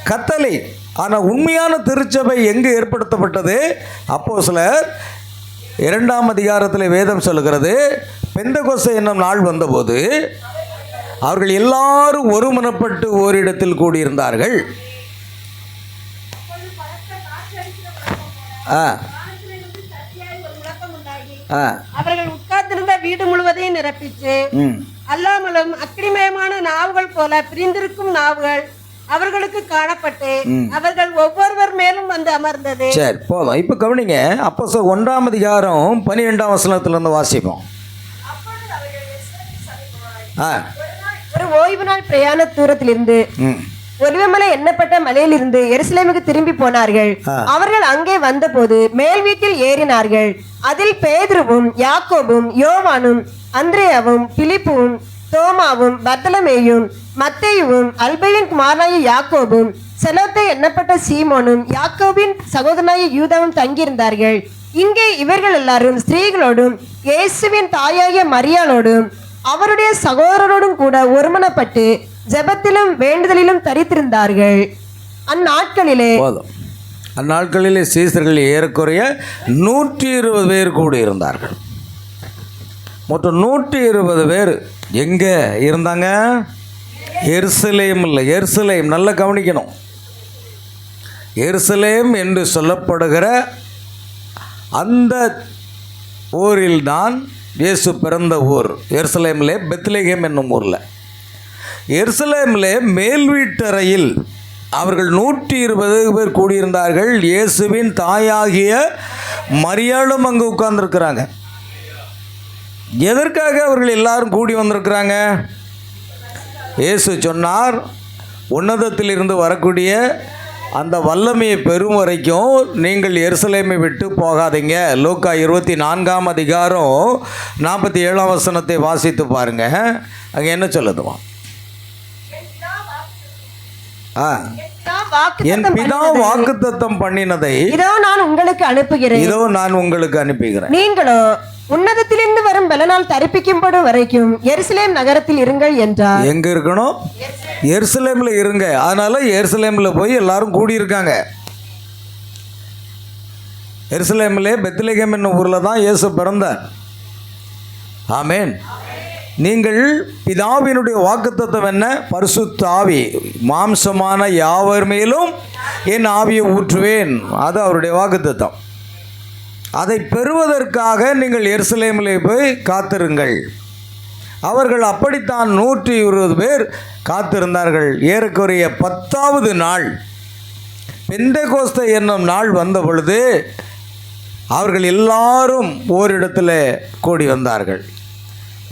[SPEAKER 1] கத்தலிக். ஆனால் உண்மையான திருச்சபை எங்கு ஏற்படுத்தப்பட்டது? அப்போஸ்தலர் 2ஆம் அதிகாரத்தில் வேதம் சொல்லுகிறது, பெந்தெகோஸ்தே என்னும் நாள் வந்தபோது அவர்கள் எல்லாரும் ஒருமனப்பட்டு ஓரிடத்தில் கூடியிருந்தார்கள்.
[SPEAKER 3] அவர்கள் உட்கார்ந்திருந்த வீடு முழுவதையும் நிரப்பிச்சு, அல்லாமலும் அக்கினிமயமான நாவுகள் போல பிரிந்திருக்கும் நாவுகள் அவர்களுக்கு காணப்பட்டு அவர்கள் ஒவ்வொருவர் மேலும் வந்து அமர்ந்தது.
[SPEAKER 1] சரி, போதும். இப்போ கவனிங்க, அப்போஸ்தலர் 1ஆம் அதிகாரம் 12ஆம் வசனத்திலிருந்து வாசிப்போம்.
[SPEAKER 3] ஒரு ஓய்வு நாள் பிரயாண தூரத்திலிருந்து ஒலிவமலை எண்ணப்பட்ட மலையிலிருந்து எருசலேமுக்கு திரும்பி போனார்கள். அவர்கள் அங்கே வந்தபோது மேல் வீட்டில் ஏறினார்கள். அதில் பேதுருவும் யாக்கோபும் யோவானும் அந்திரேயாவும் பிலிப்புவும் தோமாவும் பர்தலமேயும் மத்தேயுவும் அல்பேயின் குமாரனாகிய யாக்கோபும் செலோத்தே எண்ணப்பட்ட சீமோனும் யாக்கோபின் சகோதரனாகிய யூதாவும் தங்கியிருந்தார்கள். இங்கே இவர்கள் எல்லாரும் ஸ்திரீகளோடும் இயேசுவின் தாயாகிய மரியாளோடும் அவருடைய சகோதரரோடும் கூட ஒருமனப்பட்டு ஜெபத்திலும் வேண்டுதலிலும் தரித்திருந்தார்கள். அந்நாட்களிலே
[SPEAKER 1] அந்நாட்களிலே சீசர்கள் ஏறக்குறைய 120 பேர் கூடி இருந்தார்கள். மொத்தம் 120 பேர் எங்கே இருந்தாங்க? எருசலேம் இல்லை, எருசலேம் நல்லா கவனிக்கணும். எருசலேம் என்று சொல்லப்படுகிற அந்த ஊரில்தான் இயேசு பிறந்த ஊர். எருசலேமிலே பெத்லகேம் என்னும் ஊரில், எருசலேமிலே மேல் வீட்டறையில் அவர்கள் 120 பேர் கூடியிருந்தார்கள். இயேசுவின் தாயாகிய மரியாளும் அங்கே உட்கார்ந்துருக்கிறாங்க. எதற்காக அவர்கள் எல்லாரும் கூடி வந்திருக்கிறாங்க? இயேசு சொன்னார், உன்னதத்திலிருந்து வரக்கூடிய அந்த வல்லமையை பெறும் வரைக்கும் நீங்கள் எருசலேமை விட்டு போகாதீங்க. லூக்கா 24ஆம் அதிகாரம் 47ஆம் வசனத்தை வாசித்து பாருங்க. அங்கே என்ன சொல்லுதுமா? என் பிதா வாக்குத்தத்தம் பண்ணினதை
[SPEAKER 3] இதோ நான் உங்களுக்கு அனுப்புகிறேன்,
[SPEAKER 1] இதோ நான் உங்களுக்கு அனுப்புகிறேன்.
[SPEAKER 3] நீங்களோ உன்னதத்திலிருந்து வரும் பலனால் தரிப்பிக்கும்படும் வரைக்கும் எருசலேம் நகரத்தில் இருங்கள் என்றார்.
[SPEAKER 1] எங்க இருக்கணும்? எருசலேம்ல இருங்க. அதனால எருசலேம்ல போய் எல்லாரும் கூடியிருக்காங்க. எருசலேமிலே பெத்லகேம் என்னும் ஊரில் தான் இயேசு பிறந்தார். ஆமேன். நீங்கள் பிதாவினுடைய வாக்குத்தத்தம் என்ன? பரிசுத்த ஆவி, மாம்சமான யாவர் மேலும் என் ஆவியை ஊற்றுவேன். அது அவருடைய வாக்குத்தத்தம். அதை பெறுவதற்காக நீங்கள் எருசலேமிலே போய் காத்திருங்கள். அவர்கள் அப்படித்தான் 120 பேர் காத்திருந்தார்கள். ஏறக்குறைய 10வது நாள், பெந்தெகோஸ்தே என்னும் நாள் வந்த பொழுது அவர்கள் எல்லாரும் ஓரிடத்தில் கூடி வந்தார்கள்.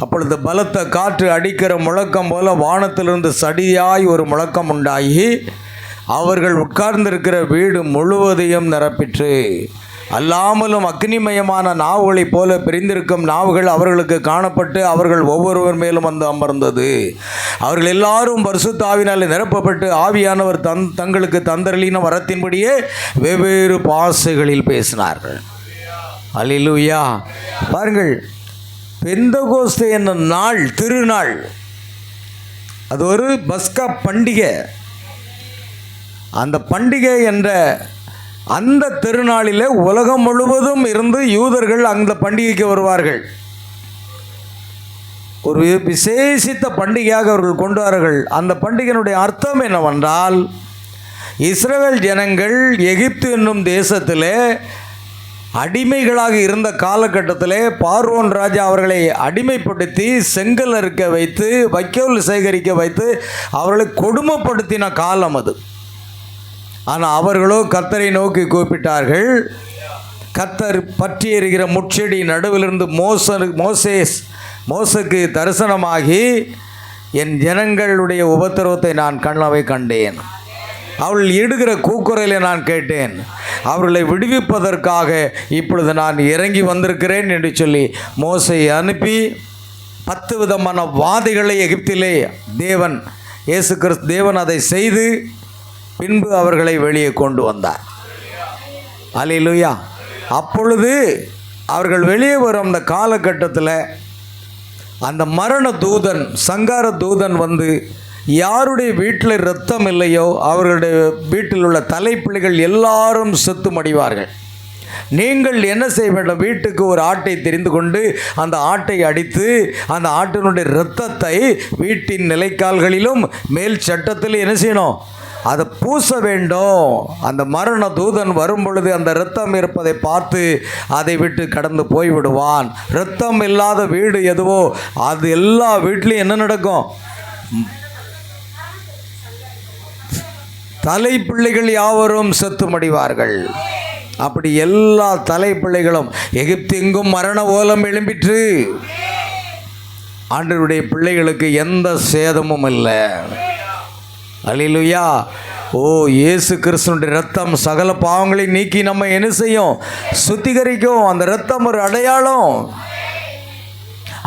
[SPEAKER 1] அப்பொழுது பலத்த காற்று அடிக்கிற முழக்கம் போல வானத்திலிருந்து சடியாய் ஒரு முழக்கம் உண்டாகி அவர்கள் உட்கார்ந்திருக்கிற வீடு முழுவதையும் நிரப்பிற்று. அல்லாமலும் அக்னிமயமான நாவுகளைப் போல பிரிந்திருக்கும் நாவுகள் அவர்களுக்கு காணப்பட்டு அவர்கள் ஒவ்வொருவர் மேலும் வந்து அமர்ந்தது. அவர்கள் எல்லாரும் பரிசுத்த ஆவியினாலே நிரப்பப்பட்டு ஆவியானவர் தங்களுக்கு தந்தரளின வரத்தின்படியே வெவ்வேறு பாஷைகளில் பேசினார்கள். அல்லேலூயா. பாருங்கள், பெந்தெகோஸ்தே என்னும் நாள், திருநாள், அது ஒரு பஸ்கா பண்டிகை. அந்த பண்டிகை என்ற அந்த திருநாளிலே உலகம் முழுவதும் இருந்து யூதர்கள் அந்த பண்டிகைக்கு வருவார்கள். ஒரு விசேஷித்த பண்டிகையாக அவர்கள் கொண்டார்கள். அந்த பண்டிகையினுடைய அர்த்தம் என்னவென்றால், இஸ்ரவேல் ஜனங்கள் எகிப்து என்னும் தேசத்திலே அடிமைகளாக இருந்த காலகட்டத்திலே பார்வோன் ராஜா அவர்களை அடிமைப்படுத்தி செங்கல் அறுக்க வைத்து வைக்கோல் சேகரிக்க வைத்து அவர்களை கொடுமைப்படுத்தின காலம் அது. ஆனால் அவர்களோ கர்த்தரை நோக்கி கூப்பிட்டார்கள். கர்த்தர் பற்றி எறிகிற முட்செடி நடுவிலிருந்து மோசேக்கு தரிசனமாகி, என் ஜனங்களுடைய உபத்திரவத்தை நான் கண்ணாவை கண்டேன், அவள் இடுகிற கூக்குரலை நான் கேட்டேன், அவர்களை விடுவிப்பதற்காக இப்பொழுது நான் இறங்கி வந்திருக்கிறேன் என்று சொல்லி மோசையை அனுப்பி 10 விதமான வாதைகளை எகிப்திலே தேவன், இயேசு கிறிஸ்து தேவன் அதை செய்து பின்பு அவர்களை வெளியே கொண்டு வந்தார். அல்லேலூயா. அப்பொழுது அவர்கள் வெளியே வரும் அந்த காலகட்டத்தில் அந்த மரண தூதன், சங்கார தூதன் வந்து யாருடைய வீட்டில் இரத்தம் இல்லையோ அவர்களுடைய வீட்டில் உள்ள தலைப்பிள்ளைகள் எல்லாரும் செத்து மடிவார்கள். நீங்கள் என்ன செய்ய வேண்டும்? வீட்டுக்கு ஒரு ஆட்டை தெரிந்து கொண்டு அந்த ஆட்டை அடித்து அந்த ஆட்டினுடைய இரத்தத்தை வீட்டின் நிலைக்கால்களிலும் மேல் சட்டத்தில் என்ன செய்யணும்? அதை பூச வேண்டும். அந்த மரண தூதன் வரும் பொழுது அந்த இரத்தம் இருப்பதை பார்த்து அதை விட்டு கடந்து போய்விடுவான். இரத்தம் இல்லாத வீடு எதுவோ அது எல்லா வீட்லையும் என்ன நடக்கும்? தலைப்பிள்ளைகள் யாவரும் செத்து மடிவார்கள். அப்படி எல்லா தலைப்பிள்ளைகளும் எகிப்தெங்கும் மரண ஓலம் எழும்பிற்று. ஆண்டவருடைய பிள்ளைகளுக்கு எந்த சேதமும் இல்லை. அல்லேலூயா. ஓ, இயேசு கிறிஸ்துவின் இரத்தம் சகல பாவங்களை நீக்கி நம்ம என்ன செய்யும்? சுத்திகரிக்கும். அந்த இரத்தம் ஒரு அடையாளம்.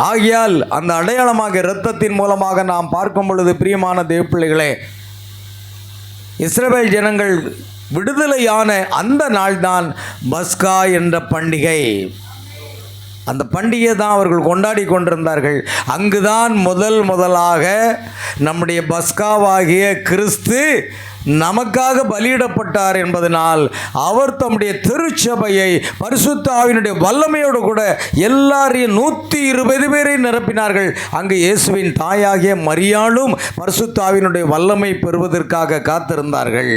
[SPEAKER 1] ஆகையால் அந்த அடையாளமாக இரத்தத்தின் மூலமாக நாம் பார்க்கும் பொழுது, பிரியமான தேவ பிள்ளைகளே, இஸ்ரவேல் ஜனங்கள் விடுதலையான அந்த நாள்தான் பஸ்கா என்ற பண்டிகை. அந்த பண்டிகை தான் அவர்கள் கொண்டாடி கொண்டிருந்தார்கள். அங்குதான் முதலாக நம்முடைய பஸ்காவாகிய கிறிஸ்து நமக்காக பலியிடப்பட்டார் என்பதனால் அவர் தம்முடைய திருச்சபையை பரிசுத்த ஆவியினுடைய வல்லமையோடு கூட எல்லாரையும் 120 பேரை நிரப்பினார்கள். அங்கு இயேசுவின் தாயாகிய மரியாளும் பரிசுத்த ஆவியினுடைய வல்லமை பெறுவதற்காக காத்திருந்தார்கள்.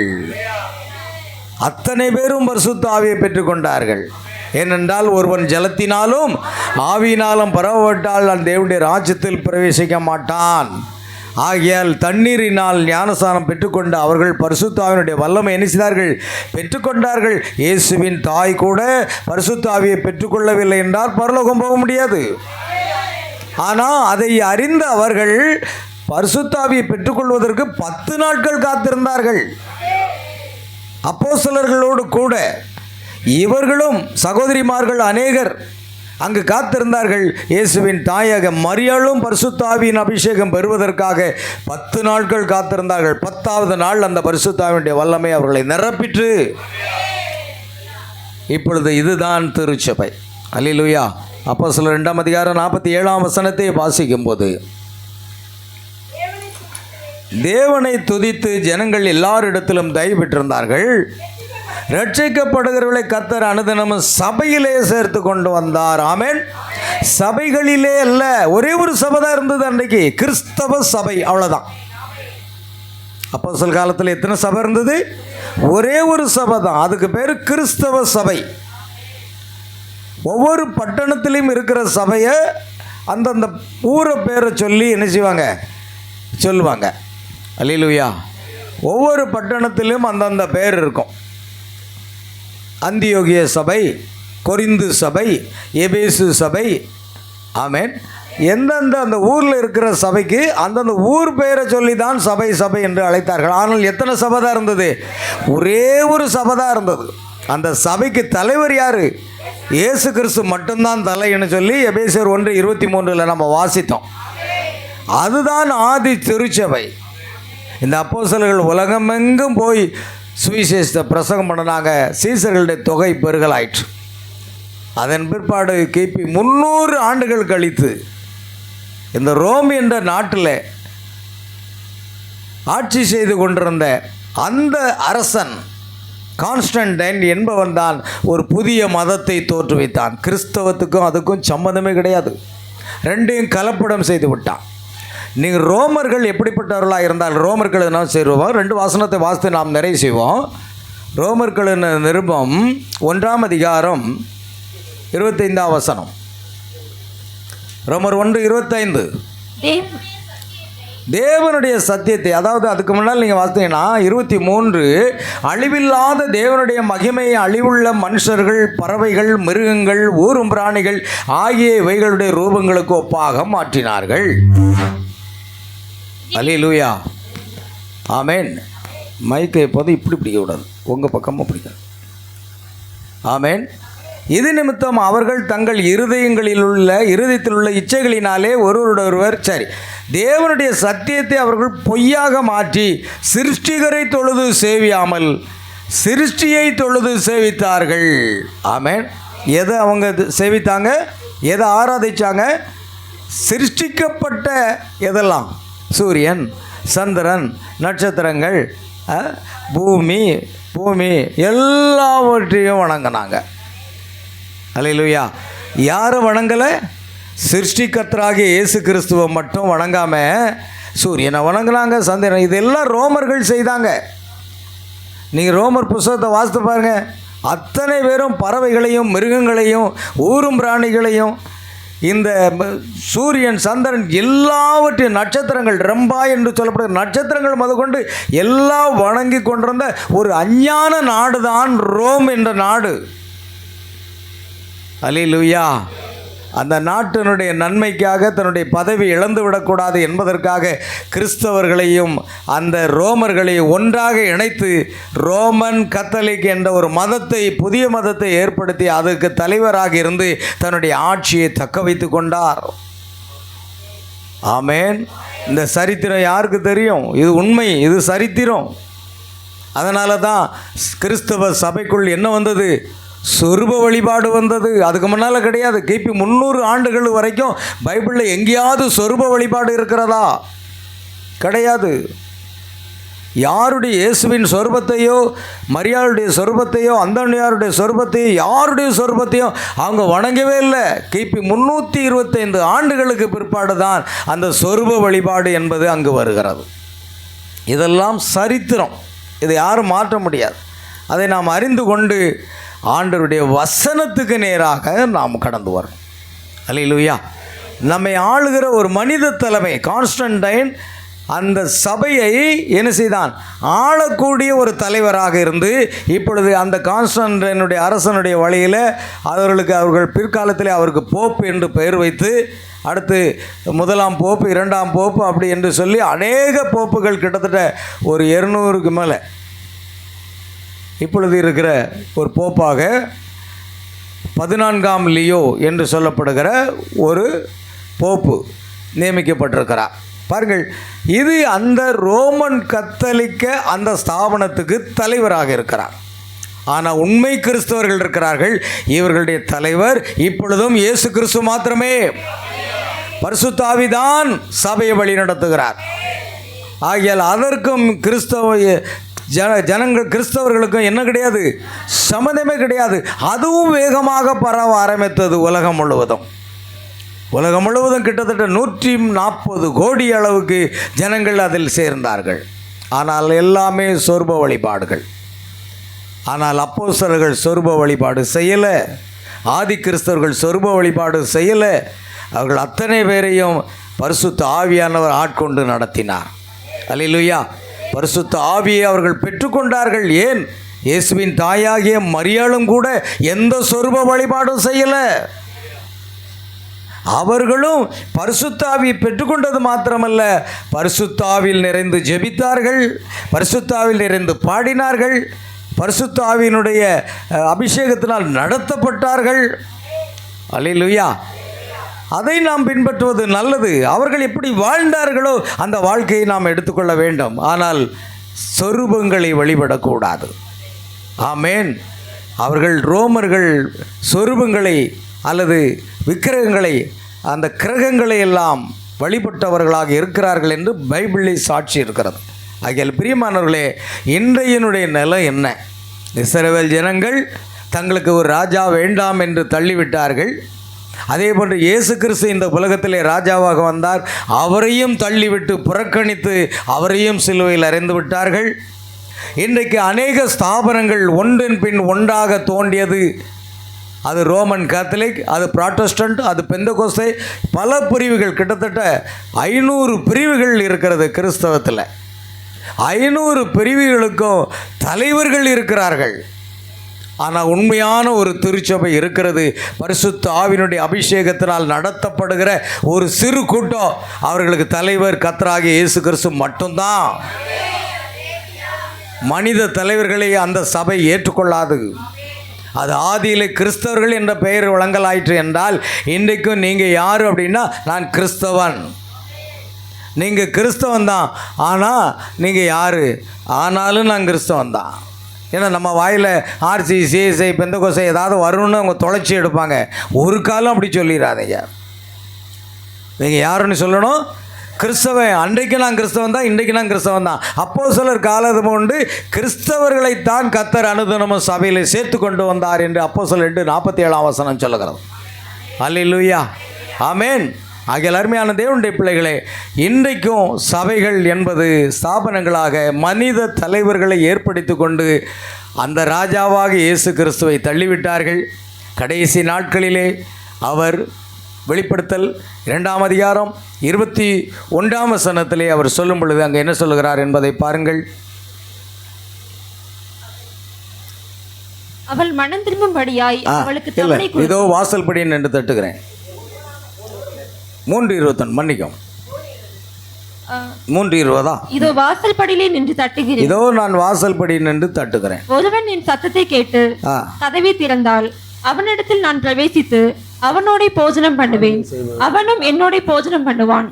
[SPEAKER 1] அத்தனை பேரும் பரிசுத்த ஆவியை பெற்றுக்கொண்டார்கள். ஏனென்றால் ஒருவன் ஜலத்தினாலும் ஆவியினாலும் பரவப்பட்டால் அந்த தேவனுடைய ராஜ்யத்தில் பிரவேசிக்க மாட்டான். ஆகையால் தண்ணீரினால் ஞானஸ்நானம் பெற்றுக்கொண்ட அவர்கள் பரிசுத்த ஆவியினுடைய வல்லமை என்ன செய்தார்கள்? பெற்றுக்கொண்டார்கள். இயேசுவின் தாய் கூட பரிசுத்த ஆவியை பெற்றுக்கொள்ளவில்லை என்றால் பரலோகம் போக முடியாது. ஆனால் அதை அறிந்த அவர்கள் பரிசுத்த ஆவியை பெற்றுக்கொள்வதற்கு 10 நாட்கள் காத்திருந்தார்கள். அப்போஸ்தலர்களோடு கூட இவர்களும் சகோதரிமார்கள் அநேகர் அங்கு காத்திருந்தார்கள். இயேசுவின் தாயாக மரியாளும் பரிசுத்த ஆவியின் அபிஷேகம் பெறுவதற்காக 10 நாட்கள் காத்திருந்தார்கள். 10வது நாள் அந்த பரிசுத்த ஆவியினுடைய வல்லமை அவர்களை நிரப்பிற்று. இப்பொழுது இதுதான் திருச்சபை. அல்லேலூயா. அப்போஸ்தலர் 2ஆம் அதிகாரம் 47ஆம் வசனத்தை வாசிக்கும்போது, தேவனை துதித்து ஜனங்கள் எல்லாரிடத்திலும் தயவு பெற்றிருந்தார்கள். ரட்சிக்கப்படுகிறவர்களை கர்த்தர் அனுதினமும் சபையிலே சேர்த்து கொண்டு வந்தார். ஆமென். சபைகளிலே அல்ல, ஒரே ஒரு சபை தான் இருந்தது அன்றைக்கு, கிறிஸ்தவ சபை, அவ்வளோதான். அப்போஸ்தலர் காலத்தில் எத்தனை சபை இருந்தது? ஒரே ஒரு சபை தான். அதுக்கு பேர் கிறிஸ்தவ சபை. ஒவ்வொரு பட்டணத்திலையும் இருக்கிற சபையை அந்தந்த ஊரை பேரை சொல்லி என்ன செய்வாங்க? சொல்லுவாங்க. அல்லேலூயா. ஒவ்வொரு பட்டணத்திலும் அந்தந்த பேர் இருக்கும். அந்தியோகிய சபை, கொரிந்து சபை, எபேசு சபை. ஆமென். எந்தெந்த அந்த ஊரில் இருக்கிற சபைக்கு அந்தந்த ஊர் பெயரை சொல்லி தான் சபை சபை என்று அழைத்தார்கள். ஆனால் எத்தனை சபை தான் இருந்தது? ஒரே ஒரு சபை தான் இருந்தது. அந்த சபைக்கு தலைவர் யார்? இயேசு கிறிஸ்து மட்டும்தான் தலைன்னு சொல்லி எபேசியர் 1:23 நம்ம வாசித்தோம். அதுதான் ஆதி திருச்சபை. இந்த அப்போஸ்தலர்கள் உலகமெங்கும் போய் சுவிசேஷத்தை பிரசங்கம் பண்ணினாங்க. சீசர்களுடைய தொகை பெருகலாயிற்று. அதன் பிற்பாடு கிபி 300 ஆண்டுகள் கழித்து இந்த ரோம் என்ற நாட்டில் ஆட்சி செய்து கொண்டிருந்த அந்த அரசன் கான்ஸ்டன்டைன் என்பவன் தான் ஒரு புதிய மதத்தை தோற்றுவித்தான். கிறிஸ்தவத்துக்கும் அதுக்கும் சம்மந்தமே கிடையாது. ரெண்டையும் கலப்படம் செய்து விட்டான். நீங்கள் ரோமர்கள் எப்படிப்பட்டவர்களாக இருந்தால், ரோமர்கள் என்ன செய்வோம்? 2 வசனத்தை வாசித்து நாம் நிறைவு செய்வோம். ரோமர்களின் நிருபம் 1ஆம் அதிகாரம் 25ஆம் வசனம். ரோமர் 1:25. தேவனுடைய சத்தியத்தை, அதாவது அதுக்கு முன்னால் நீங்கள் வாசித்தீங்கன்னா 23, அழிவில்லாத தேவனுடைய மகிமையை அழிவுள்ள மனுஷர்கள், பறவைகள், மிருகங்கள், ஊரும் பிராணிகள் ஆகிய இவைகளுடைய ரூபங்களுக்கு ஒப்பாக மாற்றினார்கள். அல்லேலூயா. ஆமென். மைக்கை எப்போது இப்படி பிடிக்கக்கூடாது, உங்கள் பக்கமாக பிடிக்கணும். ஆமென். இது நிமித்தம் அவர்கள் தங்கள் இருதயத்தில் உள்ள இச்சைகளினாலே ஒருவருடொருவர் தேவனுடைய சத்தியத்தை அவர்கள் பொய்யாக மாற்றி சிருஷ்டிகரை தொழுது சேவியாமல் சிருஷ்டியை தொழுது சேவித்தார்கள். ஆமென். எதை அவங்க சேவித்தாங்க? எதை ஆராதிச்சாங்க? சிருஷ்டிக்கப்பட்ட எதெல்லாம்? சூரியன், சந்திரன், நட்சத்திரங்கள், பூமி எல்லாவற்றையும் வணங்கினாங்க. அல்லேலூயா. யாரும் வணங்கலை? சிருஷ்டிகர்த்தராகிய இயேசு கிறிஸ்துவை மட்டும் வணங்காமல் சூரியனை வணங்கினாங்க, சந்திரன். இதெல்லாம் ரோமர்கள் செய்தாங்க. நீங்கள் ரோமர் புஸ்தகத்தை வாசித்து பாருங்கள். அத்தனை பேரும் பறவைகளையும் மிருகங்களையும் ஊரும் பிராணிகளையும் இந்த சூரியன், சந்திரன் எல்லாவற்றையும், நட்சத்திரங்கள், ரம்பா என்று சொல்லப்படுகிற நட்சத்திரங்கள் முதற்கொண்டு எல்லாம் வணங்கி கொண்டிருந்த ஒரு அஞ்ஞான நாடு தான் ரோம் என்ற நாடு. அல்லேலூயா. அந்த நாட்டினுடைய நன்மைக்காக தன்னுடைய பதவி இழந்து விடக்கூடாது என்பதற்காக கிறிஸ்தவர்களையும் அந்த ரோமர்களையும் ஒன்றாக இணைத்து ரோமன் கத்தோலிக் என்ற ஒரு மதத்தை, புதிய மதத்தை ஏற்படுத்தி அதற்கு தலைவராக இருந்து தன்னுடைய ஆட்சியை தக்க வைத்து கொண்டார். ஆமென். இந்த சரித்திரம் யாருக்கு தெரியும்? இது உண்மை, இது சரித்திரம். அதனால தான் கிறிஸ்தவ சபைக்குள் என்ன வந்தது? சொரூப வழிபாடு வந்தது. அதுக்கு முன்னால் கிடையாது. கிபி 300 ஆண்டுகள் வரைக்கும் பைபிளில் எங்கேயாவது சொரூப வழிபாடு இருக்கிறதா? கிடையாது. யாருடைய இயேசுவின் சொரூபத்தையோ மரியாளுடைய சொரூபத்தையோ அந்தோனியாருடைய சொரூபத்தையோ யாருடைய சொரூபத்தையும் அவங்க வணங்கவே இல்லை. கிபி 325 ஆண்டுகளுக்கு பிற்பாடு தான் அந்த சொரூப வழிபாடு என்பது அங்கு வருகிறது. இதெல்லாம் சரித்திரம். இதை யாரும் மாற்ற முடியாது. அதை நாம் அறிந்து கொண்டு ஆண்டவருடைய வசனத்துக்கு நேராக நாம் கடந்து வரணும். அல்லேலூயா. நம்மை ஆளுகிற ஒரு மனித தலைமை கான்ஸ்டன்டைன் அந்த சபையை என்ன செய்தான்? ஆளக்கூடிய ஒரு தலைவராக இருந்து இப்பொழுது அந்த கான்ஸ்டன்டைனுடைய அரசனுடைய வழியில் அவர்கள் பிற்காலத்தில் அவருக்கு போப்பு என்று பெயர் வைத்து அடுத்து 1ஆம் போப்பு 2ஆம் போப்பு அப்படி என்று சொல்லி அநேக போப்புகள் கிட்டத்தட்ட ஒரு 200க்கு மேலே இப்பொழுது இருக்கிற ஒரு போப்பாக 14ஆம் லியோ என்று சொல்லப்படுகிற ஒரு போப்பு நியமிக்கப்பட்டிருக்கிறார். பாருங்கள், இது அந்த ரோமன் கத்தோலிக்க அந்த ஸ்தாபனத்துக்கு தலைவராக இருக்கிறார். ஆனால் உண்மை கிறிஸ்தவர்கள் இருக்கிறார்கள். இவர்களுடைய தலைவர் இப்பொழுதும் இயேசு கிறிஸ்து மாத்திரமே. பரிசுத்த ஆவிதான் சபையை வழி நடத்துகிறார். ஆகையால் அதற்கும் ஜனங்கள் கிறிஸ்தவர்களுக்கும் என்ன கிடையாது? சம்மதமே கிடையாது. அதுவும் வேகமாக பரவ ஆரம்பித்தது உலகம் முழுவதும். உலகம் முழுவதும் கிட்டத்தட்ட 140 கோடி அளவுக்கு ஜனங்கள் அதில் சேர்ந்தார்கள். ஆனால் எல்லாமே சொரூப வழிபாடுகள். ஆனால் அப்போஸ்தலர்கள் சொரூப வழிபாடு செய்யலை. ஆதி கிறிஸ்தவர்கள் சொரூப வழிபாடு செய்யலை. அவர்கள் அத்தனை பேரையும் பரிசுத்த ஆவியானவர் ஆட்கொண்டு நடத்தினார். அல்லேலூயா. பரிசுத்த ஆவியை அவர்கள் பெற்றுக்கொண்டார்கள். ஏன்? இயேசுவின் தாயாகிய மரியாளும் கூட எந்த சொரூப வழிபாடும் செய்யலை. அவர்களும் பரிசுத்த ஆவியை பெற்றுக்கொண்டது மாத்திரமல்ல, பரிசுத்த ஆவியில் நிறைந்து ஜெபித்தார்கள், பரிசுத்த ஆவியில் நிறைந்து பாடினார்கள், பரிசுத்த ஆவியினுடைய அபிஷேகத்தினால் நடத்தப்பட்டார்கள். அல்லேலூயா. அதை நாம் பின்பற்றுவது நல்லது. அவர்கள் எப்படி வாழ்ந்தார்களோ அந்த வாழ்க்கையை நாம் எடுத்துக்கொள்ள வேண்டும். ஆனால் சொரூபங்களை வழிபடக்கூடாது. ஆமேன். அவர்கள் ரோமர்கள் சொரூபங்களை அல்லது விக்கிரகங்களை அந்த கிரகங்களை எல்லாம் வழிபட்டவர்களாக இருக்கிறார்கள் என்று பைபிளில் சாட்சி இருக்கிறது. ஆகையால் பிரியமானவர்களே, இன்றையினுடைய நிலை என்ன? இஸ்ரவேல் ஜனங்கள் தங்களுக்கு ஒரு ராஜா வேண்டாம் என்று தள்ளிவிட்டார்கள். அதே போன்று இயேசு கிறிஸ்து இந்த உலகத்திலே ராஜாவாக வந்தார். அவரையும் தள்ளிவிட்டு புறக்கணித்து அவரையும் சிலுவையில் அறைந்து விட்டார்கள். இன்றைக்கு அநேக ஸ்தாபனங்கள் ஒன்றின் பின் ஒன்றாக தோன்றியது. அது ரோமன் கேத்தலிக், அது புராட்டஸ்டன்ட், அது பெந்தகோஸ்தே, பல பிரிவுகள், கிட்டத்தட்ட 500 பிரிவுகள் இருக்கிறது கிறிஸ்தவத்தில். 500 பிரிவுகளுக்கும் தலைவர்கள் இருக்கிறார்கள். ஆனால் உண்மையான ஒரு திருச்சபை இருக்கிறது. பரிசுத்த ஆவியினுடைய அபிஷேகத்தினால் நடத்தப்படுகிற ஒரு சிறு கூட்டம். அவர்களுக்கு தலைவர் கர்த்தராகிய இயேசு கிறிஸ்து மட்டும்தான். மனித தலைவர்களை அந்த சபை ஏற்றுக்கொள்ளாது. அது ஆதியிலே கிறிஸ்தவர்கள் என்ற பெயர் வழங்கலாயிற்று என்றால் இன்றைக்கும் நீங்கள் யார் அப்படின்னா, நான் கிறிஸ்தவன். நீங்கள் கிறிஸ்தவன் தான். ஆனால் நீங்கள் யார்? ஆனாலும் நான் கிறிஸ்தவன் தான். ஏன்னா நம்ம வாயில் ஆர்சி சிஎஸ்ஐ பெந்தகோஸ்தே ஏதாவது வரணும்னு அவங்க தொலைச்சி எடுப்பாங்க. ஒரு காலம் அப்படி சொல்லிடாதீங்க. நீங்கள் யாருன்னு சொல்லணும்? கிறிஸ்தவன். அன்றைக்கு நான் கிறிஸ்தவன் தான், இன்றைக்கு நான் கிறிஸ்தவன் தான். அப்போஸ்தலர் காலம் கொண்டு கிறிஸ்தவர்களைத்தான் கர்த்தர் அனுதினமும் சபையில் சேர்த்து கொண்டு வந்தார் என்று அப்போஸ்தலர் 2:47 சொல்லுகிறது. அல்லேலூயா. ஆமேன். ஆகிய அருமையான தேவனுடைய பிள்ளைகளே, இன்றைக்கும் சபைகள் என்பது ஸ்தாபனங்களாக மனித தலைவர்களை ஏற்படுத்தி கொண்டு அந்த ராஜாவாக இயேசு கிறிஸ்துவை தள்ளிவிட்டார்கள். கடைசி நாட்களிலே அவர் வெளிப்படுத்தல் 2ஆம் அதிகாரம் 21ஆம் வசனத்திலே அவர் சொல்லும் பொழுது அங்கே என்ன சொல்லுகிறார் என்பதை பாருங்கள்.
[SPEAKER 2] அவள் மனம் திரும்பும்படியாய் அவளுக்கு தவணை கொடு.
[SPEAKER 1] இதோ வாசல் படி நின்று தட்டுகிறேன். 3:21 மன்னிக்கும். 3:20
[SPEAKER 2] இதோ வாசல் படியிலே நின்று தட்டுகிறேன்.
[SPEAKER 1] இதோ நான் வாசல் படி நின்று தட்டுகிறேன்.
[SPEAKER 2] ஒருவன் என் சத்தத்தை கேட்டு கதவை திறந்தால் அவனிடத்தில் நான் பிரவேசித்து அவனோட போஜனம் பண்ணுவேன், அவனும் என்னோட போஜனம் பண்ணுவான்.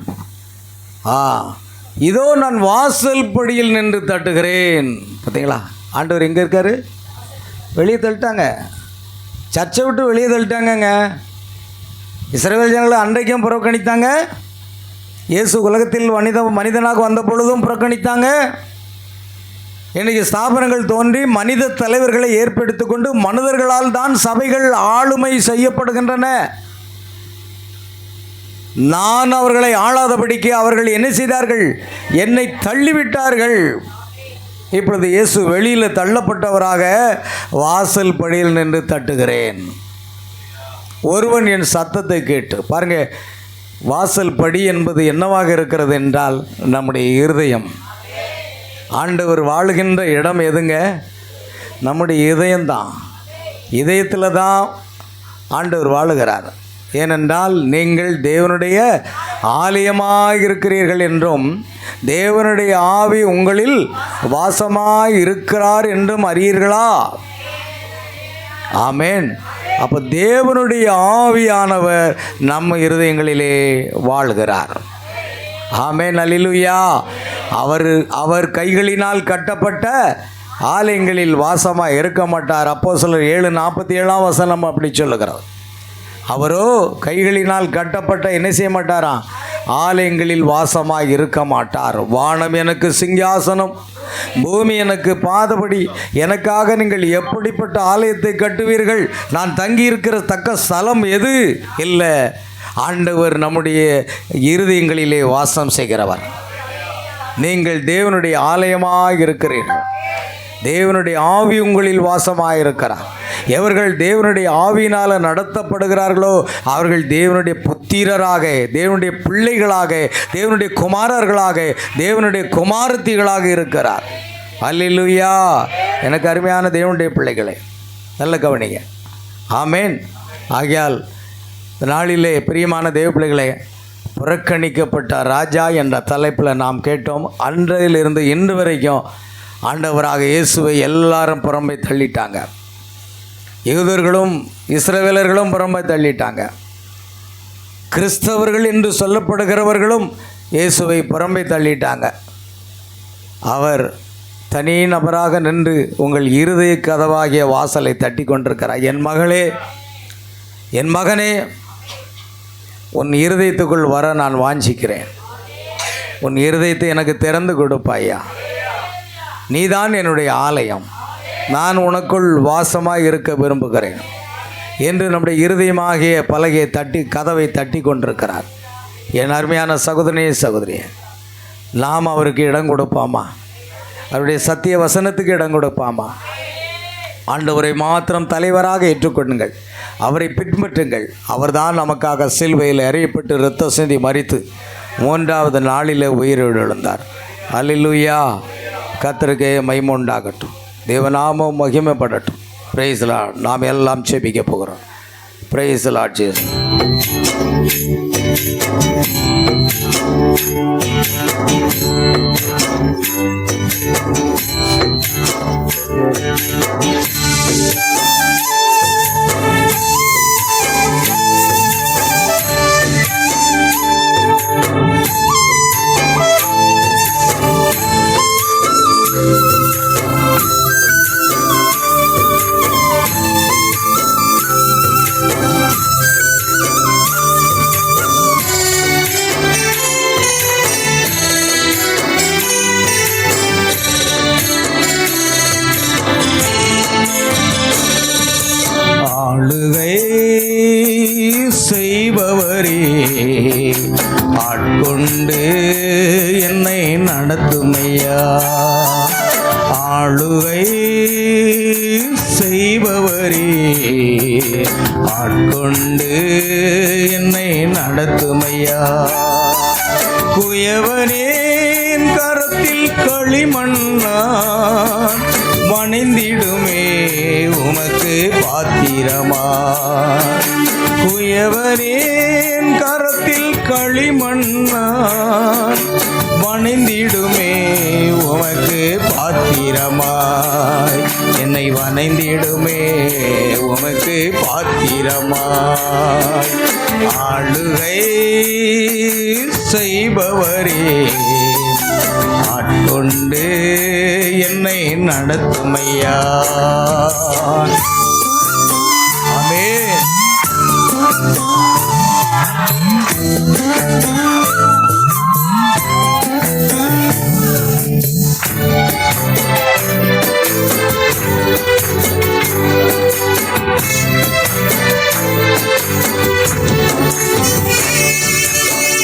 [SPEAKER 1] இதோ நான் வாசல் படியில் நின்று தட்டுகிறேன். பார்த்தீங்களா? ஆண்டவர் எங்கே இருக்கார்? வெளியே தள்ளிட்டாங்க, சர்ச்சை விட்டு வெளியே தள்ளிட்டாங்கங்க. இஸ்ரவேல் ஜனங்களை அன்றைக்கும் புறக்கணித்தாங்க. இயேசு உலகத்தில் மனிதனாக வந்த பொழுதும் புறக்கணித்தாங்க. இன்றைக்கு ஸ்தாபனங்கள் தோன்றி மனித தலைவர்களை ஏற்படுத்தி கொண்டு மனிதர்களால் தான் சபைகள் ஆளுமை செய்யப்படுகின்றன. நான் அவர்களை ஆளாதபடிக்கு அவர்கள் என்ன செய்தார்கள்? என்னை தள்ளிவிட்டார்கள். இப்பொழுது இயேசு வெளியில் தள்ளப்பட்டவராக வாசல் படியில் நின்று தட்டுகிறேன். ஒருவன் என் சத்தத்தை கேட்டு பாருங்க. வாசல் படி என்பது என்னவாக இருக்கிறது என்றால் நம்முடைய இருதயம். ஆண்டவர் வாழுகின்ற இடம் எதுங்க? நம்முடைய இதயம்தான். இதயத்தில் தான் ஆண்டவர் வாழுகிறார். ஏனென்றால் நீங்கள் தேவனுடைய ஆலயமாக இருக்கிறீர்கள் என்றும் தேவனுடைய ஆவி உங்களில் வாசமாய் இருக்கிறார் என்றும் அறியீர்களா? ஆமேன். அப்போ தேவனுடைய ஆவியானவர் நம்ம இருதயங்களிலே வாழ்கிறார். ஆமேன், அல்லேலூயா. அவர் கைகளினால் கட்டப்பட்ட ஆலயங்களில் வாசமாக இருக்க மாட்டார். அப்போஸ்தலர் 7:47 அப்படி சொல்லுகிறார். அவரோ கைகளினால் கட்டப்பட்ட என்ன செய்ய மாட்டாராம்? ஆலயங்களில் வாசமாக இருக்க மாட்டார். வானம் எனக்கு சிங்காசனம், பூமி எனக்கு பாதபடி. எனக்காக நீங்கள் எப்படிப்பட்ட ஆலயத்தை கட்டுவீர்கள்? நான் தங்கியிருக்கிற தக்க ஸ்தலம் எது? இல்லை, ஆண்டவர் நம்முடைய இருதயங்களிலே வாசம் செய்கிறவர். நீங்கள் தேவனுடைய ஆலயமாக இருக்கிறீர்கள். தேவனுடைய ஆவி உங்களில் வாசமாக இருக்கிறார். எவர்கள் தேவனுடைய ஆவியினால் நடத்தப்படுகிறார்களோ அவர்கள் தேவனுடைய புத்திரராக, தேவனுடைய பிள்ளைகளாக, தேவனுடைய குமாரர்களாக, தேவனுடைய குமாரத்திகளாக இருக்கிறார். அல்லேலூயா. எனக்கு அருமையான தேவனுடைய பிள்ளைகளே, நல்ல கவனிங்க. ஆமேன். ஆகையால் நாளிலே பிரியமான தேவ பிள்ளைகளே, புறக்கணிக்கப்பட்ட ராஜா என்ற தலைப்பில் நாம் கேட்டோம். அன்றையிலிருந்து இன்று வரைக்கும் ஆண்டவராக இயேசுவை எல்லாரும் புறம்பை தள்ளிட்டாங்க. யூதர்களும் இஸ்ரவேலர்களும் புறம்பை தள்ளிட்டாங்க. கிறிஸ்தவர்கள் என்று சொல்லப்படுகிறவர்களும் இயேசுவை புறம்பை தள்ளிட்டாங்க. அவர் தனி நபராக நின்று உங்கள் இருதய கதவாகிய வாசலை தட்டி கொண்டிருக்கிறார். என் மகளே, என் மகனே, உன் இருதயத்துக்குள் வர நான் வாஞ்சிக்கிறேன். உன் இருதயத்தை எனக்கு திறந்து கொடுப்பாயா. நீதான் என்னுடைய ஆலயம், நான் உனக்குள் வாசமாக இருக்க விரும்புகிறேன் என்று நம்முடைய இருதயமாகிய பலகையை தட்டி, கதவை தட்டி கொண்டிருக்கிறார். என் அருமையான சகோதரனே, சகோதரியே, நாம் அவருக்கு இடம் கொடுப்பாமா? அவருடைய சத்திய வசனத்துக்கு இடம் கொடுப்பாமா? ஆண்டவரை மாத்திரம் தலைவராக ஏற்றுக்கொள்ளுங்கள், அவரை பின்பற்றுங்கள். அவர்தான் நமக்காக சிலுவையில் அறையப்பட்டு இரத்த சிந்தி மரித்து 3வது நாளில் உயிரிழந்தார். அல்லேலூயா. கர்த்தருக்கே மகிமை உண்டாகட்டும். தேவநாமம் மகிமைப்படட்டும். Praise the Lord. நாம் எல்லாம் ஜெபிக்க போகிறோம். Praise the Lord Jesus. ஆளுகை செய்பவரே, ஆட்கொண்டு என்னை நடத்துமையா. ஆளுகை செய்பவரே, ஆட்கொண்டு என்னை நடத்துமையா. குயவனேன் கரத்தில் களிமண்ணா, வணைந்திடுமே உமக்கு பாத்திரமா. குயவனேன் கரத்தில் களிமண்ணா, வணைந்திடுமே உமக்கு பாத்திரமாய். என்னை வணைந்திடுமே உமக்கு பாத்திரமாய். ஆளுகை செய்பவரே, ஆட்கொண்டு என்னை நடத்துமையா. ஆமென்.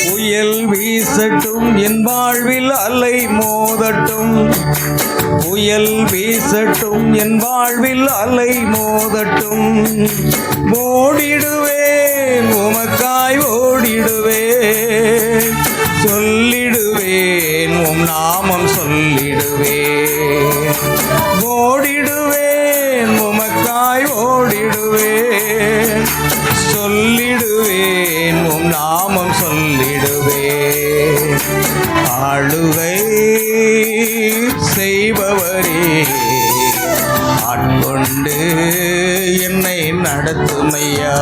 [SPEAKER 1] புயல் வீசட்டும் என் வாழ்வில் அலை மோதட்டும், புயல் வீசட்டும் என் வாழ்வில் அலை மோதட்டும், ஓடிடுவேன் உமக்காய் ஓடிடுவேன், சொல்லிடுவேன் உம் நாமம் சொல்லிடுவேன், ஓடிடுவேன் உமக்காய் ஓடிடுவேன், சொல்லிடுவேன் உம் நாமம் சொல்லிடுவேன். ஆளுகை செய்பவரே ஆட்கொண்டு என்னை நடத்துமையா.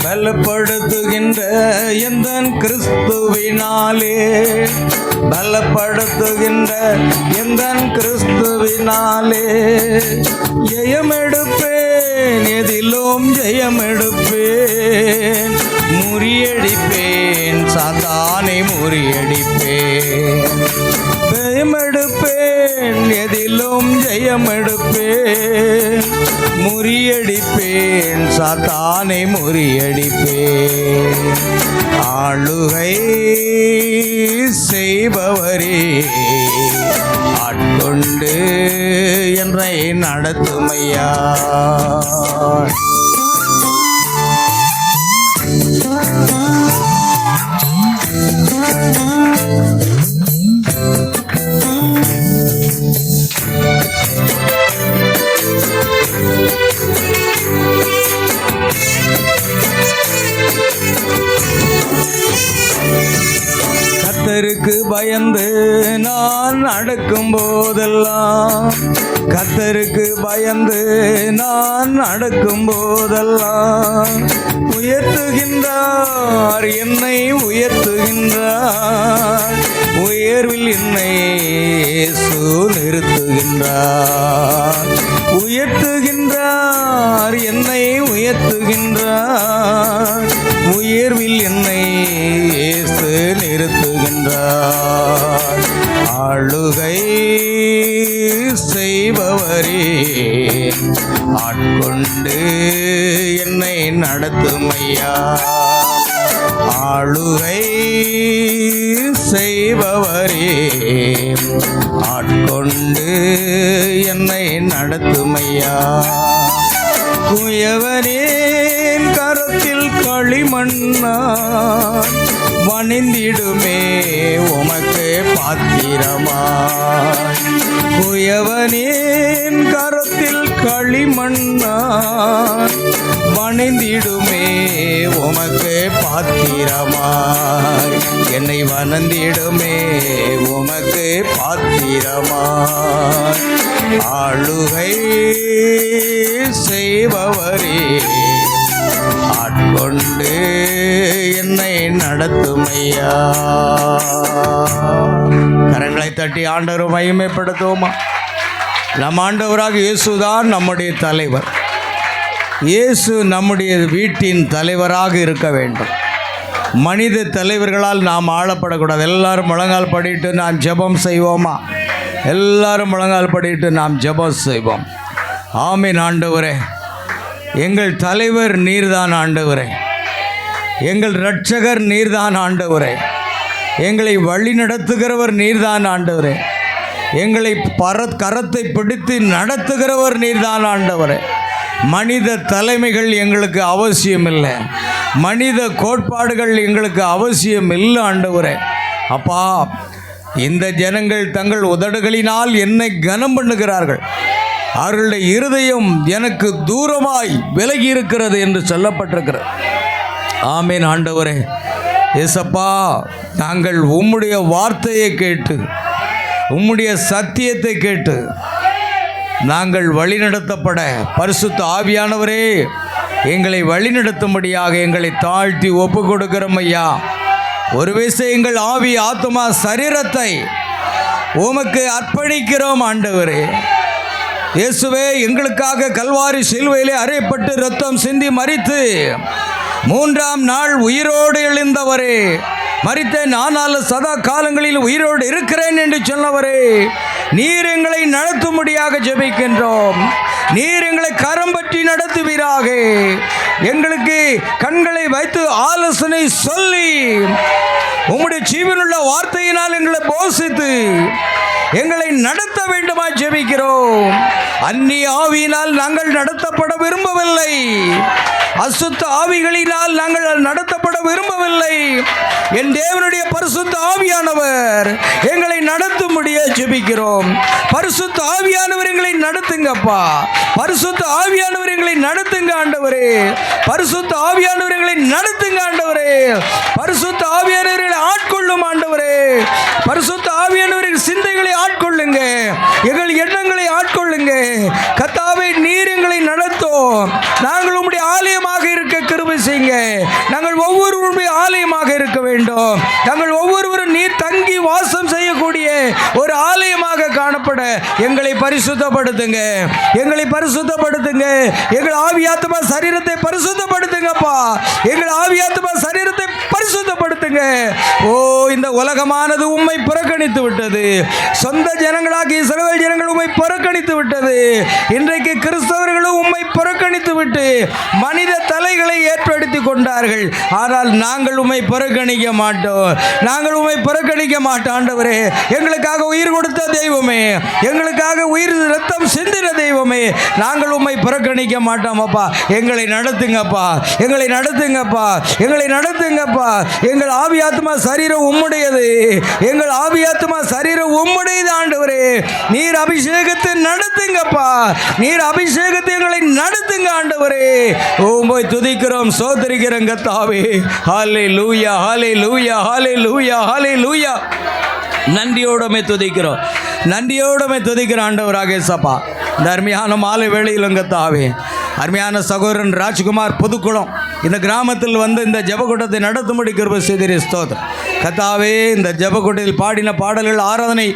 [SPEAKER 1] பலப்படுத்துகின்ற எந்தன் கிறிஸ்துவினாலே, பலப்படுத்துகின்ற எந்தன் கிறிஸ்துவினாலே, ஜெயமெடுப்பேன் எதிலும் ஜெயமெடுப்பேன், முறியடிப்பேன் சாத்தானை முறியடிப்பேன், ஜெயமெடுப்பேன் எதிலும் ஜெயமெடுப்பேன், முறியடிப்பேன் சாத்தானை முறியடிப்பேன். ஆளுகை செய்பவரே ஆட்கொண்டு என்னை நடத்துமையா. கர்த்தருக்கு பயந்து நான் நடக்கும் போதெல்லாம், கர்த்தருக்கு பயந்து நான் நடக்கும் போதெல்லாம், உயர்த்துகின்றார் என்னை உயர்த்துகின்றார், உயர்வில் என்னை இயேசு நிறுத்துகின்றார், உயர்த்துகின்றார் என்னை உயர்த்துகின்றார், உயர்வில் என்னை இயேசு நிறுத்துகின்றார். ஆளுகை செய்பவரே ஆட்கொண்டு என்னை நடத்துமையா. ஆளுகை செய்பவரே ஆட்கொண்டு என்னை நடத்துமையா. குயவனேன் கரத்தில் களிமண்ணான், வணிந்திடுமே உமக்கு பாத்திரமாய். குயவனேன் கரத்தில் களிமண்ணான், வணிந்திடுமே உமக்கு பாத்திரமாய். என்னை வணந்திடுமே உமக்கு பாத்திரமாய். ஆளுகை செய்பவரே ஆட்கொண்டு என்னை நடத்துமையா. கரங்களை தட்டி ஆண்டவரை மகிமைப்படுத்துவோமா. நம் ஆண்டவராக இயேசுதான் நம்முடைய தலைவர். இயேசு நம்முடைய வீட்டின் தலைவராக இருக்க வேண்டும். மனித தலைவர்களால் நாம் ஆளப்படக்கூடாது. எல்லாரும் முழங்கால் படிட்டு நாம் ஜெபம் செய்வோமா? எல்லாரும் முழங்கால் படிட்டு நாம் ஜெபம் செய்வோம். ஆமென். ஆண்டவரே, எங்கள் தலைவர் நீர்தான் ஆண்டவரே, எங்கள் இரட்சகர் நீர்தான் ஆண்டவரே, எங்களை வழி நடத்துகிறவர் நீர்தான் ஆண்டவரே, எங்களை கரத்தை பிடித்து நடத்துகிறவர் நீர்தான் ஆண்டவரே. மனித தலைமைகள் எங்களுக்கு அவசியம் இல்லை, மனித கோட்பாடுகள் எங்களுக்கு அவசியம் இல்லை ஆண்டவரே. அப்பா, இந்த ஜனங்கள் தங்கள் உதடுகளினால் என்னை கனம் பண்ணுகிறார்கள், அவர்களுடைய இருதயம் எனக்கு தூரமாய் விலகி இருக்கிறது என்று சொல்லப்பட்டிருக்கிறது. ஆமேன். ஆண்டவரே ஏசப்பா, நாங்கள் உம்முடைய வார்த்தையை கேட்டு, உம்முடைய சத்தியத்தை கேட்டு நாங்கள் வழிநடத்தப்பட பரிசுத்த ஆவியானவரே எங்களை வழிநடத்தும்படியாக எங்களை தாழ்த்தி ஒப்பு கொடுக்கிறோம் ஐயா. ஒரு விஷயம், எங்கள் ஆவி ஆத்துமா சரீரத்தை உமக்கு அர்ப்பணிக்கிறோம் ஆண்டவரே. இயேசுவே, எங்களுக்காக கல்வாரி சிலுவையிலே அறையப்பட்டு இரத்தம் சிந்தி மரித்து 3ஆம் நாள் உயிரோடு எழுந்தவரே, மரித்தேன் ஆனால் சதா காலங்களில் உயிரோடு இருக்கிறேன் என்று சொன்னவரே, நீர் எங்களை நடத்தும்படியாக ஜெபிக்கின்றோம். நீர் எங்களை கரம் பற்றி நடத்துவீராக. எங்களுக்கு கண்களை வைத்து ஆலோசனை சொல்லி உம்முடைய ஜீவனுள்ள வார்த்தையினால் எங்களை போஷித்து எங்களை நடத்த வேண்டுமா ஜெபிக்கிறோம். அந்நிய ஆவியினால் நாங்கள் நடத்தப்பட விரும்பவில்லை, அசுத்த ஆவிகளினால் நாங்கள் நடத்தப்பட விரும்பவில்லை. என் தேவனுடைய பரிசுத்த ஆவியானவர் எங்களை நடத்தும்படியே ஜெபிக்கிறோம். பரிசுத்த ஆவியானவர் எங்களை நடத்துங்கப்பா. பரிசுத்த ஆவியானவர் எங்களை நடத்துங்க ஆண்டவரே. பரிசுத்த ஆவியானவர் எங்களை நடத்துங்க ஆண்டவரே. பரிசுத்த ஆவியானவர்களை ஆட்கொள்ளும் ஆண்டவரே. பரிசுத்த ஆவியானவரின் சிந்தைகளை ஆட்கொள்ளுங்க, எங்கள் எண்ணங்களை ஆட்கொள்ளுங்க. கர்த்தாவே, நீர் எங்களை நடத்தும். நாங்கள் உம்முடைய ஆலயமாக இருக்க கிருபை செய்யுங்க. நாங்கள் ஒவ்வொருவருடைய ஆலயமாக இருக்க வேண்டும். நாங்கள் ஒவ்வொருவரும் நீர் தங்கி வாசம் செய்யக்கூடிய ஒரு ஆலயமாக காணப்பட எங்களை பரிசுத்தப்படுத்துங்க, எங்களை பரிசுத்தப்படுத்துங்க. எங்கள் ஆவியாத்மா சரீரத்தை பரிசுத்தப்படுத்துங்கப்பா. எங்கள் ஆவியாத்மா சரீரத்தை பரிசுத்தப்படுத்துங்க. ஓ, இந்த உலகமானது உம்மை புறக்கணித்து விட்டது. சொந்த ஜனங்களாகி இஸ்ரவேல் ஜனங்கள் உம்மை புறக்கணித்து விட்டது. இன்றைக்கு கிறிஸ்தவர்களும் உம்மை புறக்கணித்து விட்டு மனித தலைகளை ஏற்படுத்தி கொண்டார்கள். ஆனால் நாங்கள் உம்மை புறக்கணிக்க மாட்டோம். நாங்கள் உம்மை புறக்கணிக்க மாட்டோம் ஆண்டவரே. எங்களுக்காக உயிர் கொடுத்த தெய்வமே, எங்களுக்காக உயிர் ரத்தம் சிந்தின தெய்வமே, நாங்கள் உம்மை புறக்கணிக்க மாட்டோம் அப்பா. எங்களை நடத்துங்கப்பா, எங்களை நடத்துங்கப்பா, எங்களை நடத்துங்கப்பா. எங்கள் ஆவியாத்மா சரீரம் உம்முடையது, எங்கள் ஆவியாத்மா சரீரம் உம்முடையது ஆண்டவரே. நீர் அபிஷேகத்தை நடத்துங்கப்பா, நீர் அபிஷேகத்தை எங்களை நடத்துங்க ஆண்டவரே. உம்மை துதிக்கிறோம், சோதரிக்கிறோம் கர்த்தாவே. ஹல்லேலூயா, ஹல்லேலூயா, ஹல்லேலூயா, ஹல்லேலூயா. நன்றியோடமே துதிக்கிறோம், நன்றியோடமே துதிக்கிறோம் ஆண்டவராக இயேசப்பா. இந்த அருமையான மாலை வேளையில் கர்த்தாவே, அருமையான சகோதரன் ராஜ்குமார் புதுக்குளம் இந்த கிராமத்தில் வந்து இந்த ஜெபக்கூட்டத்தை நடத்தும்படி கிருபை செய்தீரே, ஸ்தோத்திரம் கர்த்தாவே. இந்த ஜெபக்கூட்டத்தில் பாடின பாடல்கள் ஆராதனை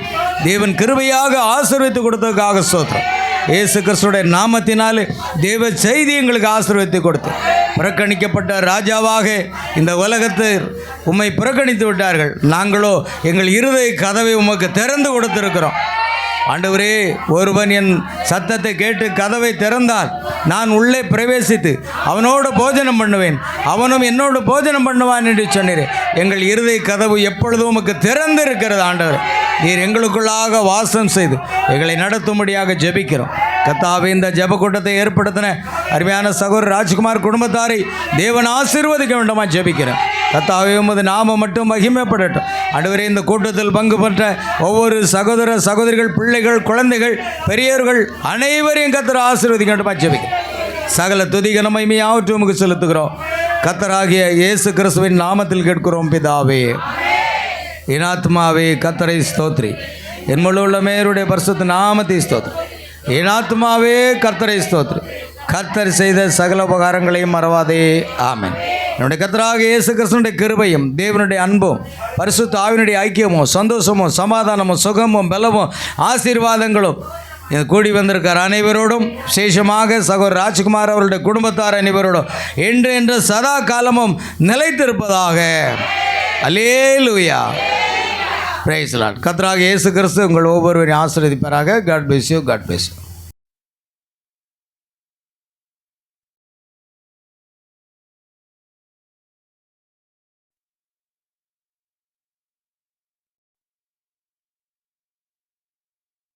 [SPEAKER 1] தேவன் கிருபையாக ஆசீர்வதித்து கொடுத்ததுக்காக ஸ்தோத்திரம். இயேசு கிறிஸ்துடைய நாமத்தினாலே தேவ செய்தி எங்களுக்கு ஆசீர்வதித்து கொடுத்து, புறக்கணிக்கப்பட்ட ராஜாவாக இந்த உலகத்தில் உம்மை புறக்கணித்து விட்டார்கள். நாங்களோ எங்கள் இருதய கதவை உமக்கு திறந்து கொடுத்திருக்கிறோம் ஆண்டவரே. ஒருவன் என் சத்தத்தை கேட்டு கதவை திறந்தால் நான் உள்ளே பிரவேசித்து அவனோடு போஜனம் பண்ணுவேன், அவனும் என்னோடு போஜனம் பண்ணுவான் என்று சொன்னீர். எங்கள் இருதய கதவு எப்பொழுதும் உமக்கு திறந்து இருக்கிறது ஆண்டவர். நீர் எங்களுக்குள்ளாக வாசம் செய்து எங்களை நடத்தும்படியாக ஜெபிக்கிறோம் கர்த்தாவே. இந்த ஜெப கூட்டத்தை ஏற்படுத்தின அருமையான சகோதரர் ராஜ்குமார் குடும்பத்தாரை தேவன் ஆசீர்வதிக்க வேண்டுமா ஜெபிக்கிறேன் கர்த்தாவே. உமது நாமம் மட்டும் மகிமைப்படட்டும் ஆண்டவரே. இந்த கூட்டத்தில் பங்கு பெற்ற ஒவ்வொரு சகோதர சகோதரிகள், பிள்ளைகள், குழந்தைகள், பெரியவர்கள் அனைவரையும் கர்த்தர் ஆசீர்வதிக்க வேண்டுமா ஜெபிக்கிறேன். சகல துதிக மகிமையாவற்றையும் உமக்கு செலுத்துகிறோம் கர்த்தராகிய இயேசு கிறிஸ்துவின் நாமத்தில் கேட்கிறோம் பிதாவே. என் ஆத்மாவே கர்த்தரை ஸ்தோத்ரி, என் முழு உள்ளமேருடைய பரிசுத்த நாமத்தை ஸ்தோத்ரி. என் ஆத்மாவே கர்த்தரை ஸ்தோத்ரி, கர்த்தர் செய்த சகல உபகாரங்களையும் மறவாதே. ஆமென். என்னுடைய கர்த்தராகிய இயேசு கிறிஸ்துவினுடைய கிருபையும் தேவனுடைய அன்பும் பரிசுத்த ஆவியினுடைய ஐக்கியமும் சந்தோஷமும் சமாதானமும் சுகமும் பலமும் ஆசீர்வாதங்களும் கூடி வந்திருக்கார் அனைவரோடும், விசேஷமாக சகோதரர் ராஜ்குமார் அவருடைய குடும்பத்தார் அனைவரோடும் என்று என்று சதா காலமும் நிலைத்திருப்பதாக. அல்லேலூயா, பிரைஸ் தி லார்ட். கர்த்தராகிய இயேசு கிறிஸ்து உங்கள் ஒவ்வொருவரையும் ஆசீர்வதிப்பாராக. God bless you, God bless you.